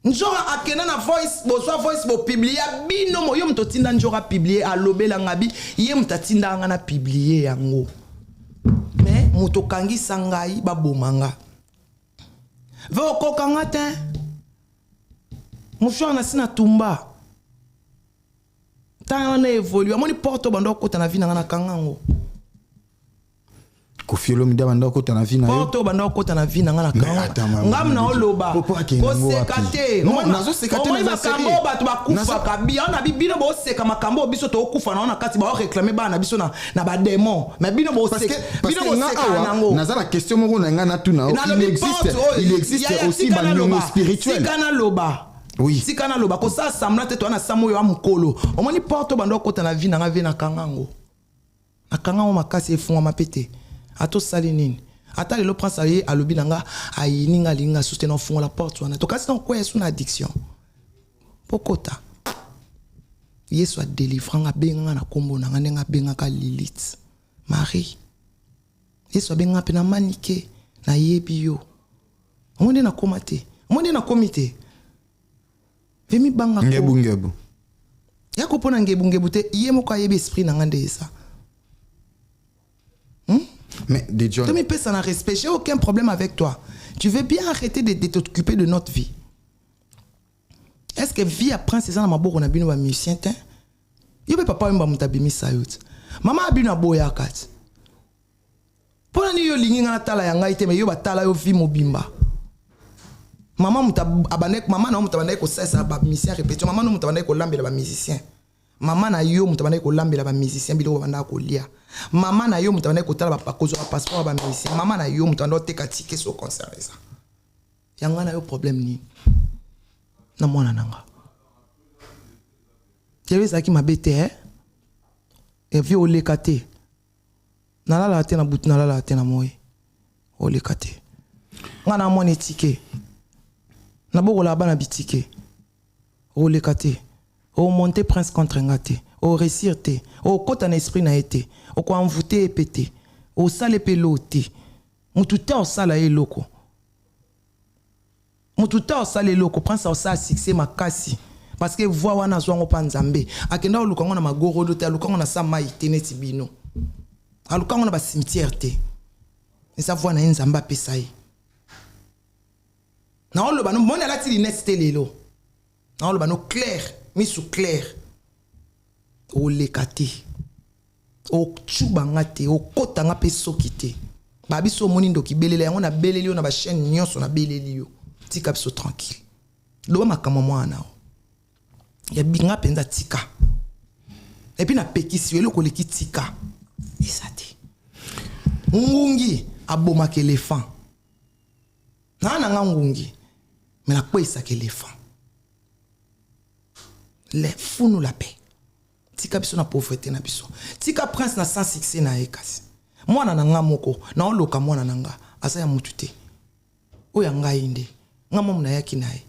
njora akena na voice bo so voice bo publier bino mo yo mtotinda njora publier alobela ngabi ye mtatinda nga na publier yango mais mutokangi sangai babomanga ve okokanga te mouchoir na sina tumba tant na évolue amoni porte bando kota na vie na kangango Kofi Olomide bando kota na vie na yo porte bando kota na vie na kangango ngam na oloba ko sekate non nazo sekate na makambo bato bakufa kabia na bibino bo seka makambo biso to kufa na kati ba réclamer ba na biso na ba démon mais bino bo seka bino bo seka nango naza la question moko na nga na tuna il existe aussi banyongo spirituel sikana loba oui sikana loba ko sa sambla te to na samo yo amukolo omoni porte bando kota na vie na vie na kangango makasi efunga mapete ato sali nini ata lelo prince aye alobi nanga ayininga linga soutenir fonga la porte wana to kasi donc quoi est une addiction pokota Yesu a délivrant a benga na kombo na ndenga benga ka Lilith Marie Yesu a benga pena manike na yebi yo monde na komate monde na komite vemi banga ko ngebu yako pona ngebu te yemo ka yebi esprit na ngande esa mais des John. Tu me pèses en respect, j'ai aucun problème avec toi. Tu veux bien arrêter de t'occuper de notre vie. Est-ce que vie après c'est ça na maboko na bino ba musicien tin? Yo be papa mba mutabimi sayut. Mama abino aboya kat. Pona ni yo lingi ngana tala ya ngai te me yo batala yo vie mobimba. Mama mutabane mama na mutabane ko sesa ba musicien répétition, mama no mutabane ko lambela ba musicien. Mama na yo mutabane ko lambela ba musicien biloko banda ko lia. Mama na yo mutabane ko tala ba kozo ba passeport ba musicien. Mama na yo mutabane te katike so concert ça. Yanga na yo problème ni. Na mwana nanga. Yewe zaki mabete eh. E vi olekate. Na la te na butu na la te na moyi. Olekate. Ngana mwana etike. Na boko la bana bitike. Olekate. O monter prince contre ngate. O réussir te. O kota na esprit na été. O ko envoûter et péter. O sale pelote. Mutu te o sala eloko. Mututa osale loko prince osa succès makasi parce que voix wana zwango pa nzambe akenda olukango na magoro te alukango na sama iteneti bino alukango na ba cimetière te esa voix na nzamba pesa yi na oloba no mona lati lineste lelo na oloba no clair misu clair o lekate o chuba ngate o kota nga pe sokite ba biso moni ndoki belele yango na beleli yo na ba chaîne nyonso na beleli yo tika biso tranquille loba makama mwana ya binga penza tika et puis na pekisi yo loko leki tika esati ngungi aboma ke éléphant na nga ngungi mais la quoi ça que éléphant les funu la paix tika biso na pauvreté na biso tika prince na sans succès na ekasi mwana na nga moko na oloka mwana na nga asa ya mutu te oya ngai nde ngamo muna yaki nae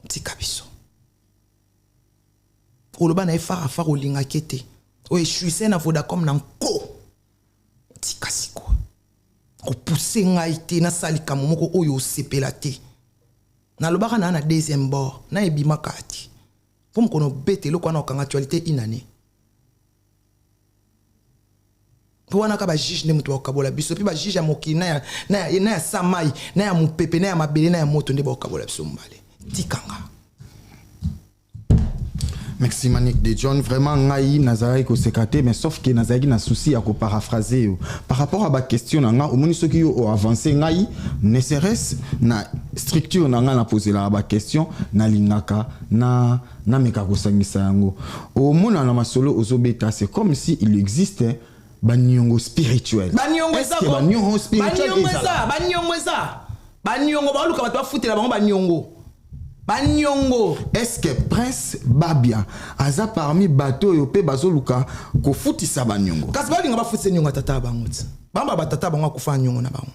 tika biso oloba na efara fara olinga kete o eshuise na Vodacom na nko tika siko ko pousser ngai te na salika momoko oyo sepela te na lobaka na deuxième bord na ebima kati pour kono bete lo kwana okanga actualité inane pour wana ka ba juge ne mutu okabola biso pi ba juge ya mokili na ya samai na ya mupepe na ya mabele na ya moto nde ba okabola biso mbale tikanga. Merci Manik de John, vraiment ngai nazari ko sekate mais sauf que nazari na souci à ko paraphraser par rapport à ba question na nga omoni soki yo o avancer ngai ne serait-ce na structure na nga na poser la ba question na lingaka na meka ko sangisa yango o mona na masolo ozobeta c'est comme si il existait banyongo spirituel. Banyongo ça banyongo spirituel banyongo ba luka bato futela bango banyongo. Banyongo. Est-ce que Prince Babia aza parmi bateau yo pe bazoluka ko futisa banyongo? Kasi balinga ba futisa nyongo tata bango. Bamba batata bango akufa nyongo na bango.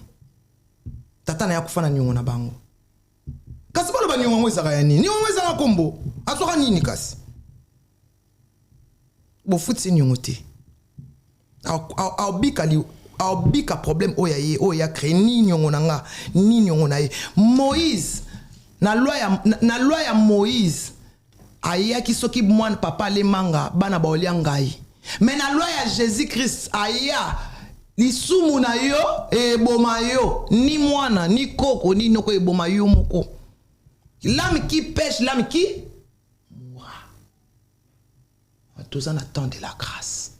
Tata na yakufa na nyongo na bango. Kasi balo banyongo ngweza ya nini? Nyongo ngweza kombo. Asoka nini kasi? Bo futisa nyongo te. Au bika problème oya créé ni nyongo nanga ni nyongo na ye. Moïse na loi ya Moïse aya ki soki mwana papa le manga bana baolia ngai mais na loi ya Jésus Christ aya lisumu na yo eboma yo ni mwana ni koko ni noko eboma yo moko L'âme qui pêche, l'âme qui mourra. Tous en attendent de la grâce.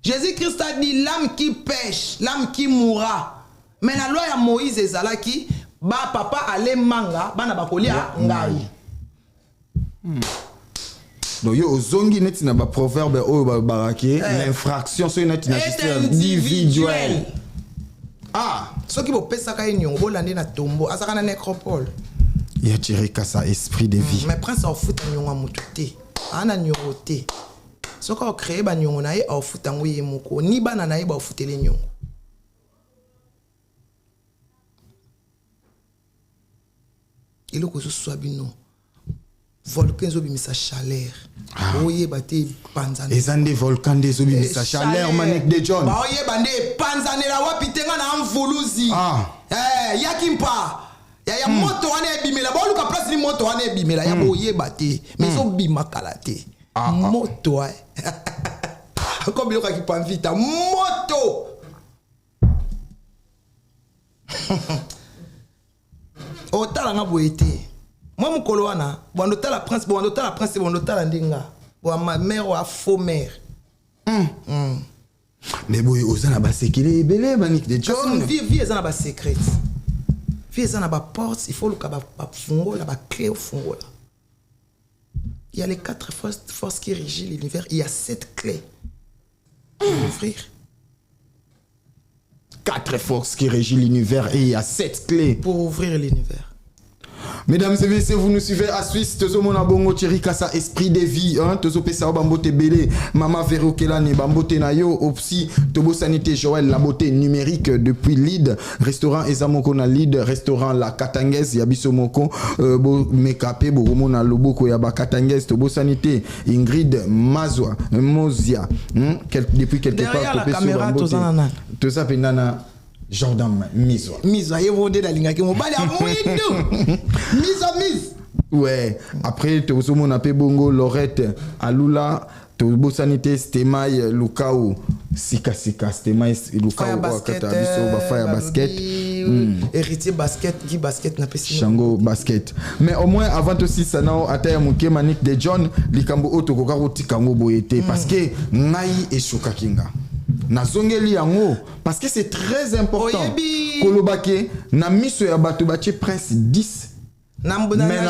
Jésus-Christ a dit l'âme qui pêche, l'âme qui mourra. Mais la loi de Moïse et Zalaki, ba papa allait manga, ba na bakolia ngai. Donc yo zongi net na ba proverbe o ba barake, l'infraction c'est net na individuel. Ah, ce qui vous pèse ça quand ils ont landé na tombeau, à ça na nécropole. Il a tiré qu'à ça esprit de vie. Mais prince au foot en yonga mututé. Ana nyoroté. Ce qu'on créé ba nyongo na ye au foot en oui moko, ni ba na ye ba au foot les nyongo. Il est que ce soit bino. Volcan zo bimisa chaleur. Oye bate panzane. Les ans des volcans des zo bimisa chaleur manek de John. Ba oye bande panzane la wapi tenga na mvuluzi. Yakimpa. Ya moto wane bimela. Ba luka place ni moto wane bimela. Ya oye bate. Mais zo bima kalate. Moto ay. Comme il y a qui prend vite. Moto. Otala nga boete. Moi mon koloana, bonota la prince, bonota la ndinga. Ma mère ou a faux mère. Mais boy, osana ba sekile belé manik de John. Vie ezana ba secret. Vie ezana ba porte, il faut le ba fungo la ba clé au fungo là. Il y a les 4 forces qui régissent l'univers, il y a 7 clés. Pour ouvrir. 4 forces qui régissent l'univers et il y a 7 clés pour ouvrir l'univers. Mesdames et messieurs, vous nous suivez à Suisse. Tozo mona bongo Thierry Kassa esprit de vie. Tozo pesa bambote belé. Mama Vero Kelane bambote nayo. Opsi Tobo Sanité Joël la beauté numérique depuis Lide. Restaurant Ezamoko na Lide. Restaurant La Katangaise Yabiso Moko. Bo mekapé bo romona loboko ya ba Katangaise. Tobo Sanité Ingrid Mazwa Mozia. Depuis quelque part. Derrière la caméra tozana. Toza penana. Jordan Miswa. Miswa, il y a des lignes qui m'ont pas l'air. Miswa. Ouais. Après, tu as mon appel bongo Lorette Alula. Tu as Sanité Stemai Lukao. Sika Stemai Lukao. Fire basket. Héritier basket. Guy basket n'a pas si. Shango basket. Mais au moins, avant aussi, ça n'a atteint mon Manik de John. Likambo Otokoka Kango Boyete. Parce que Nai et Shukakinga. Nazongeli yango parce que c'est très important. Kolobake na miso ya bato bache prince 10. Na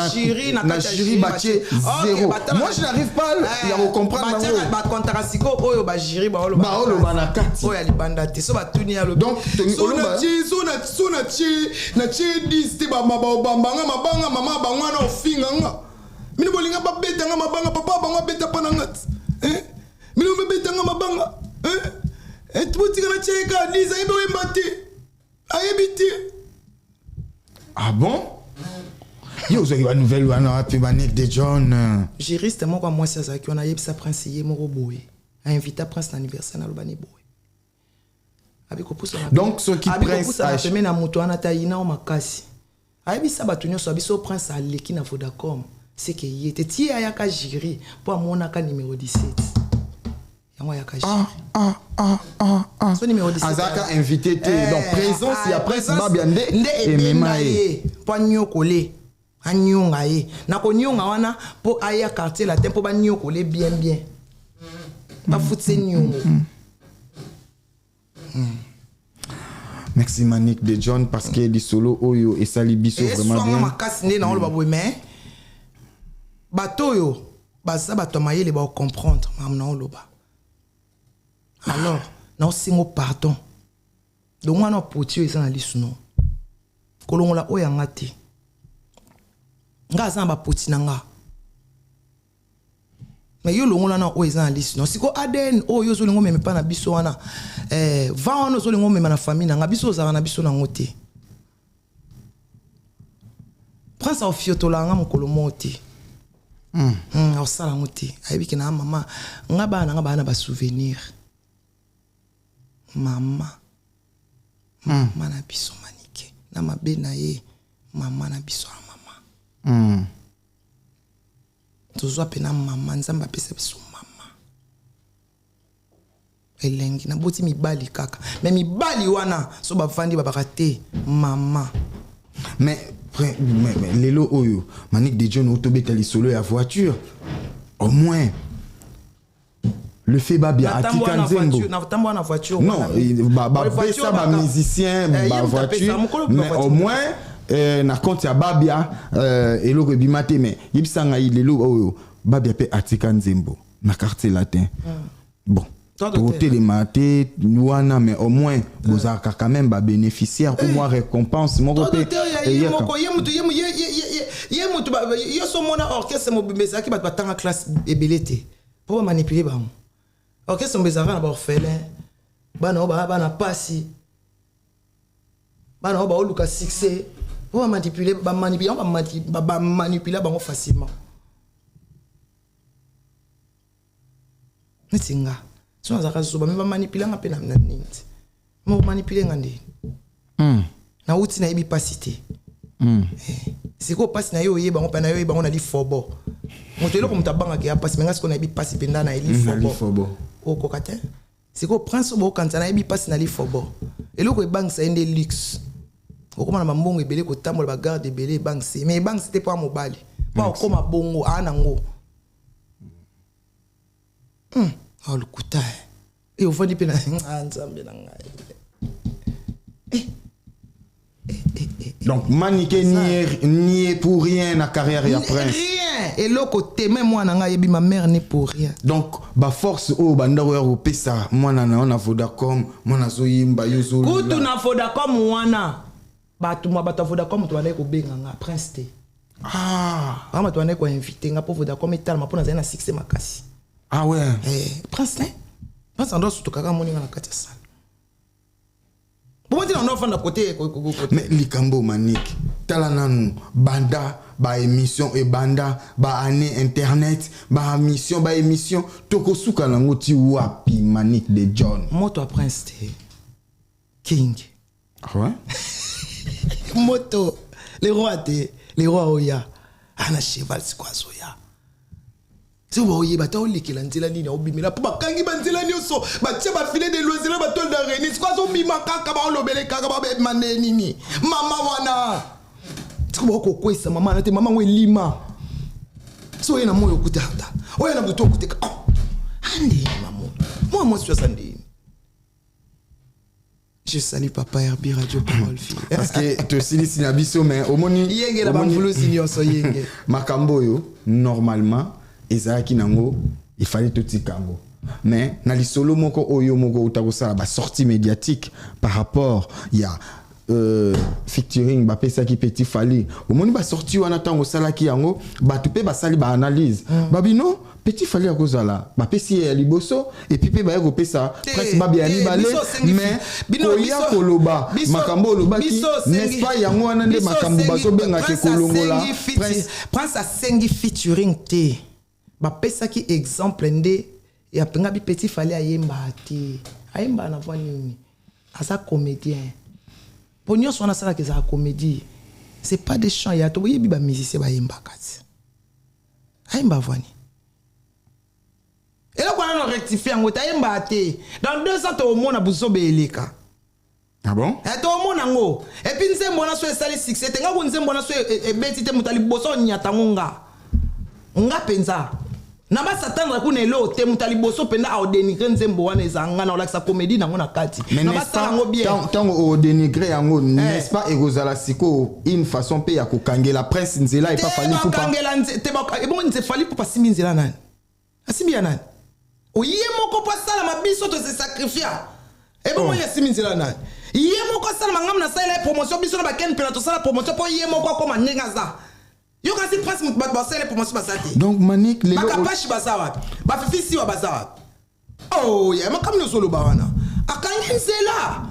jury bache 0. Moi je n'arrive pas à comprendre yango. Ba kontrasiko oyo ba jury ba olo ba na kati. Oyo libanda te so ba tuni ya lo. Donc na 10 te ba mabanga mabanga mama bangwa na ofinga nga. Mino bolinga ba beta nga mabanga papa bangwa beta pana ngati. Mino me beta nga mabanga. Et tu peux cheka Lisa ibe wembate. Ayebite. Ah bon? Yo vous avez une nouvelle wana api banek de John. Juriste moi kwa moi ça qui on a yebisa prince yé moko boye. A invité prince l'anniversaire na lobani boye. Donc ce qui prince a fait na muto ana taina o makasi. Ayebisa batunyo so biso prince aleki na Vodacom. C'est que y était ti ayaka jury pour mona ka numéro 17. Son numéro 17. Azaka invité donc présence il y a presse babiande et memaye pour nyokole anyonga ye na ko nyonga wana pour aya quartier la tempo ba nyokole bien ba futse nyongo. Merci Manik de John parce que les solo oyo et sali biso vraiment bien. Makasi ne na lo ba mais bato yo baza bato mayele ba comprendre mamna oloba. Alors, non singo pardon. Donc on a potier ils en liste non. Kolongola oya ngati. Nga za ba poti nanga. Mais yo longola na oya en liste non. Siko ADN o yo zo lingo meme pa na biso wana. Va ono zo lingo meme na famille nanga biso za na biso na ngote. Prends ça au fiotola nga mokolo moti. Au sala ngote. Ayebi ke na mama nga ba na ba souvenir. Mama na biso manike na mabe na ye mama na biso mama tozwa pena mama nzamba pesa biso mama elengi na boti mibali kaka mais mibali wana so bavandi babaka te mama mais mais lelo oyo Manic de John autobeta li solo ya voiture au moins le fait babia atika nzembo na voiture non besa ba musicien ba voiture mais au moins na compte ya babia eloko ebimate mais yebisanga lelo oyo babia pe atika nzembo na quartier latin bon côté les matés wana mais au moins vous avez quand même ba bénéficiaire au moins récompense mon côté ye mutu yo so mona orchestre mo bimeza ki batanga classe ebelete pour manipuler ba orchestre mbezaka na ba orphelin bana na pasi bana ba oluka succès pour manipuler ba manipuler bango facilement netinga so azaka so ba manipuler nga pe na nini mo manipuler nga ndeni na uti na yebi pasité siko pasi na yo yeba ngo pa na yo yeba ngo na li fobo moto eloko mutabanga ke ya pasi menga siko na yebi pasi penda na li fobo oko kate siko prince bo kanza na yebi pasi na li fobo eloko e bank sa ende luxe okoma na mambongo ebele ko tambola ba garde ebele bank c'est mais bank c'était pas mobali pas okoma bongo anango oh le kuta et au fond di pena nzambe na ngai donc Maniqué ni est pour rien na carrière et après rien et l'autre côté même moi nanga yebi ma mère n'est pour rien donc ba force o bandaro ya opesa moi na na Vodacom moi na zoyimba yozo kutu na Vodacom wana batu Vodacom to wana ko benga nga prince te ama to wana ko inviter nga pour Vodacom etalma pour na zana succès makasi ouais prince ne prince ando suto kaka moninga na kati ya salle bon on offre de côté mais likambo Manic tala nanu banda ba émission et banda ba année internet ba émission tokosuka nango ti wapi Manic de John moto prince te king ouais moto les rois oya ana cheval quoi soya si vous voyez bata olekela nzela nini obimela po bakangi banzela nyonso batia bafile de loisir batol de réunis quoi zo bima kaka ba olobele kaka ba mane nini mama wana tiko boko kwesa mama na te mama ngwe lima so yena moyo kutata oyena buto kuteka andi maman moi je suis sandi je salue papa RB Radio Parole fille parce que to silisi na biso mais omoni yenge la bamvulo sinyo so yenge makambo yo normalement ezaki nango il fallait tout tikango mais na lisolo moko oyo moko utakosala ba sortie médiatique par rapport il y a featuring ba pesa ki petit fali omoni ba sortie wana tango salaki yango ba tupe ba sali ba analyse babino petit fali akozala ba pesi ya liboso et puis pe ba ko pesa presque ba bien balé mais koya koloba makambo loba ki n'est-ce pas yango wana nde makambo baso benga ke kolongola prince a sengi featuring te ba pesa ki exemple nde ya penga bi petit fali ayemba te ayemba na voix nini asa comédien ponyo sona sala ke za comédie c'est pas des chants ya to yebi ba musicien ba yemba kati ayemba voix ni et là quand on rectifie en ta yemba te dans 2 ans to mona buzobe eleka ah bon et to mona ngo et puis nzembo na so esali succès te nga ko nzembo na so ebeti te mutali boso nyata ngonga nga penza na ba satandra ku nelo te mutali boso penda a dénigrer nzembo wana ezanga na olakisa comédie nango na kati na ba sala ngo bien tant au dénigrer yango n'est-ce pas egozala siko une façon pe ya ko kangela presse nzela et pas fali pour pas kangela te ba e bon nze fali pour pas simi nzela nani asimi ya nani oye moko pa sala mabiso to se sacrifier e bon ya simi nzela nani ye moko sala mangam na sala promotion biso na ba ken pela to sala promotion po ye moko ko manenga za yo kasi presse mut ba sala promotion basati donc Manic les ba kapashi basawa ba fifisi wa basawa oh ya makam no solo ba wana akangi nzela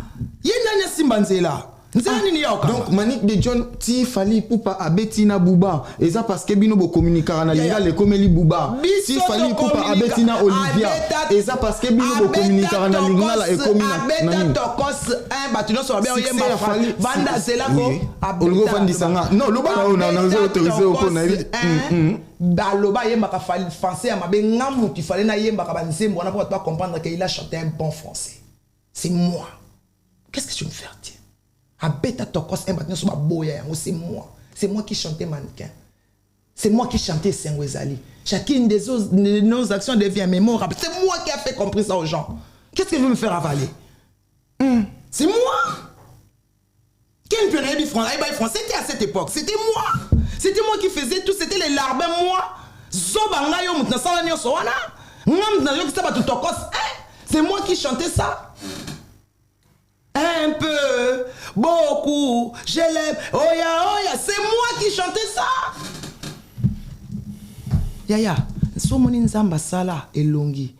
ye nani simba nzela nzela nini yoka donc Manic de John ti fali pour pas abetina buba et ça parce que bino bo communiquer na linga le komeli buba ti fali pour pas abetina Olivia et ça parce que bino bo communiquer na linga la ekomina nani tokos un batuno so bien oyemba fali banda zela ko olgo fandi sanga non lo ba na zo autorisé ko na Daloba yemba ka fali français ya mabe ngamu ti fali na yemba ka banzembo on a pas comprendre qu'il a chanté un bon français c'est moi qu'est-ce que tu veux me faire dire a beta tokos un bâtiment sur ma boya c'est moi C'est moi qui chantais Mannequin. C'est moi qui chantais Sengwezali. Chacune de nos actions devient mémorable. C'est moi qui a fait comprendre ça aux gens. Qu'est-ce que veut me faire avaler? C'est moi. Quel période français? C'était à cette époque. C'était moi. C'était moi qui faisais tout. C'était les larbins, moi. C'est moi qui chantais ça. Un peu, beaucoup, je l'aime. Oya, c'est moi qui chantais ça. Yaya, somoni nzamba sala elongi.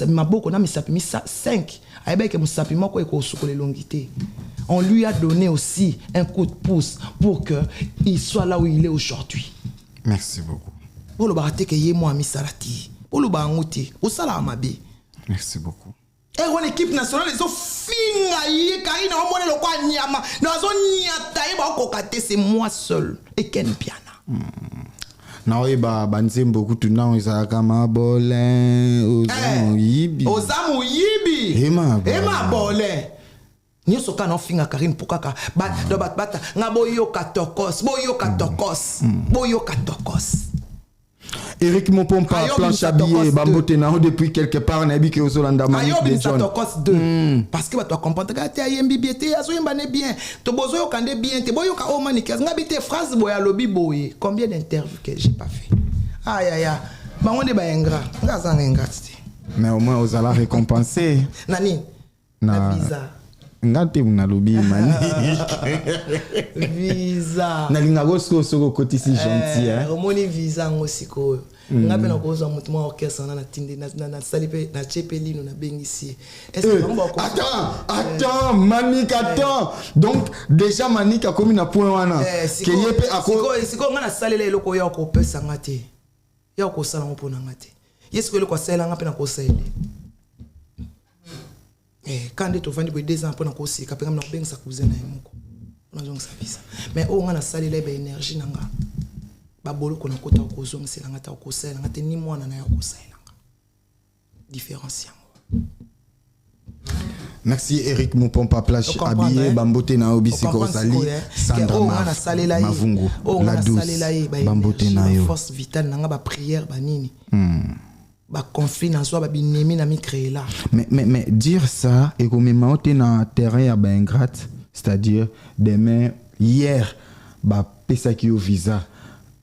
Maboko na misapi misa 5. Aibeke musapi moko eko suko elongité. On lui a donné aussi un coup de pouce pour qu'il soit là où il est aujourd'hui. Merci beaucoup. Pour le barate que yé moi misarati. Pour le barangote, au sala amabi. Merci beaucoup. Et on équipe nationale les finga yé karina on mone le kwa nyama. Nazo nyata e ba kokate c'est moi seul et Ken Piana. Naoyeba banzembo kutuna izaka mabolin ozamu yibi. Ozamu yibi. Ema bolin. Ni soka no finga karine pokaka ba do bata nga boyo katokos. Eric Mopompa, planche habillée, bamboté nao depuis quelque part, nabi ke ozolanda manif de John. Tokos 2. Parce que tu vas comprendre que tu as yembi bien, tu as yembané bien, tu bozo yo kande bien, tu boyo ka omanikas, nga bité phrase boya lobi boye. Combien d'interviews que j'ai pas fait? Aïe. Ba on est ba ingrat. Nga za ingrat. Mais au moins aux allez récompenser. Nani? Na visa. Ngate unalobi mani. Visa. Na linga gosko soko côté si gentil hein. Omoni visa ngosiko. Ngape na kozo mutu mo orchestre na tindi na salipe na chepelino na bengisi. Est-ce que on attends Manik attends. Donc déjà Manik a commis na point wana. Que yepe ako siko ngana salela eloko yo ko pesa ngate. Yo ko sala mo pona ngate. Yesko eloko sala ngape na ko sala. Quand tu vas pour 2 ans pour nous aussi, quand tu vas bien sa cousine on a donc ça visa. Mais on a salé les énergie nanga. Babolo qu'on a côté au cause c'est la ngata au cause la ngata ni moi na au cause nanga. Différenciant. Merci Eric Mopompa plage habillé bamboté na obisi ko sali Sandra Mavungu la douce bamboté na yo force vitale nanga ba prière ba nini. Ba conflit na soi ba binemi na mi créer là. Mais dire ça et comme maoté na terrain à ben ingrate, c'est-à-dire demain hier ba pesa ki au visa.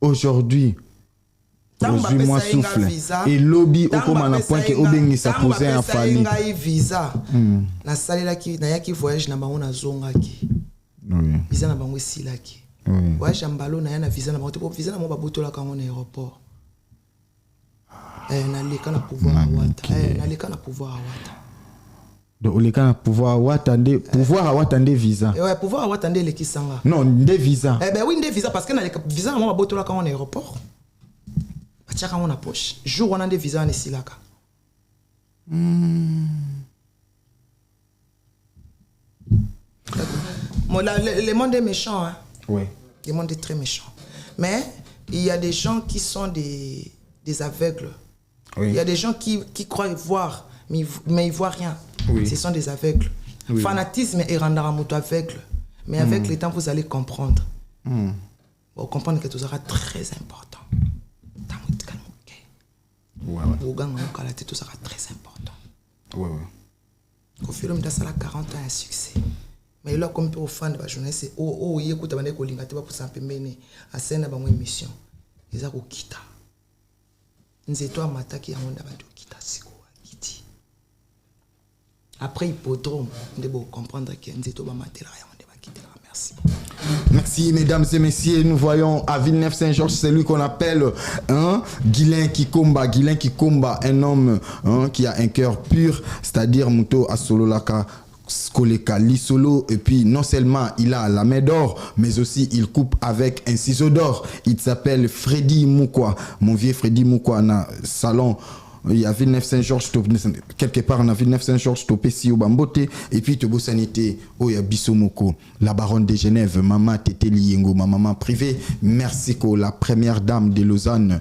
Aujourd'hui moi souffle et lobby au comme na point que obengi sa poser en famille. Visa. Na salela ki na yaki voyage na bango na zonga ki. Oui. Visa na bango sila ki. Oui. Voyage mbalo na ya na visa na bango te visa na mo ba botola kango na aéroport. Naleka na pouvoir awata. Naleka na pouvoir awata. Donc oleka na pouvoir awatande visa. Ouais, pouvoir awatande le kisanga. Non, des visa. Oui, des visa parce que na visa na mo ba botola kango na aéroport. Bachaka on a poche. Jour on a des visas en silaka. Le monde est méchant hein. Oui. Le monde est très méchant. Mais il y a des gens qui sont des aveugles. Oui. Il y a des gens qui croient voir, mais ils voient rien. Oui. Ce sont des aveugles. Oui. Fanatisme est rendre un moto aveugle. Mais avec le temps, vous allez comprendre. Vous comprendre que tout sera très important. Tout sera très important. Oui. Au fur et à mesure, ça a 40 ans un succès. Mais là, comme pour fan de la journée, c'est il écoute avec les gens pour s'empêcher à scène dans une émission. Ils ont quitté. Nous étions amataki à mon abado kita siko kiti. Après hippodrome, nous devons comprendre que nous étions amateurs à mon débat quitter. Merci. Merci mesdames et messieurs, nous voyons à Villeneuve-Saint-Georges, c'est lui qu'on appelle Guilain Kikomba, un homme qui a un cœur pur, c'est-à-dire Muto Asololaka Skoleka Lisolo, et puis non seulement il a la main d'or, mais aussi il coupe avec un ciseau d'or. Il s'appelle Freddy Moukwa. Mon vieux Freddy Moukwa na salon il y a Villeneuve Saint-Georges quelque part on a Villeneuve Saint-Georges topé si au Bambote et puis te sanité oh ya Bissomoko la baronne de Genève maman Tété Liengo ma maman privée merci ko la première dame de Lausanne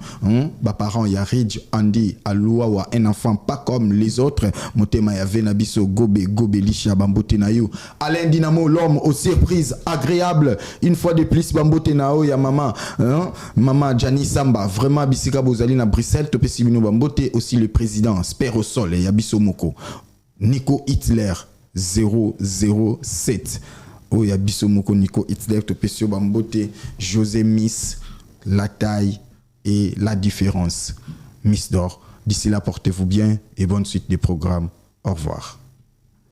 ba parents ya Ridge Andy Alouawa un enfant pas comme les autres motema ya Vena Bisso Gobe Lisha Bambote na yo Alain Dinamo l'homme aux surprises agréables une fois de plus Bambote na yo ya maman maman Gianni Samba vraiment bisika bozali na Bruxelles topé simino Bambote aussi le président Spero Sol ya Bissomoko Nico Hitler 007 oh ya Bissomoko Nico Hitler topé sur Bambote José Miss la taille et la différence Miss d'or d'ici là portez-vous bien et bonne suite des programmes au revoir.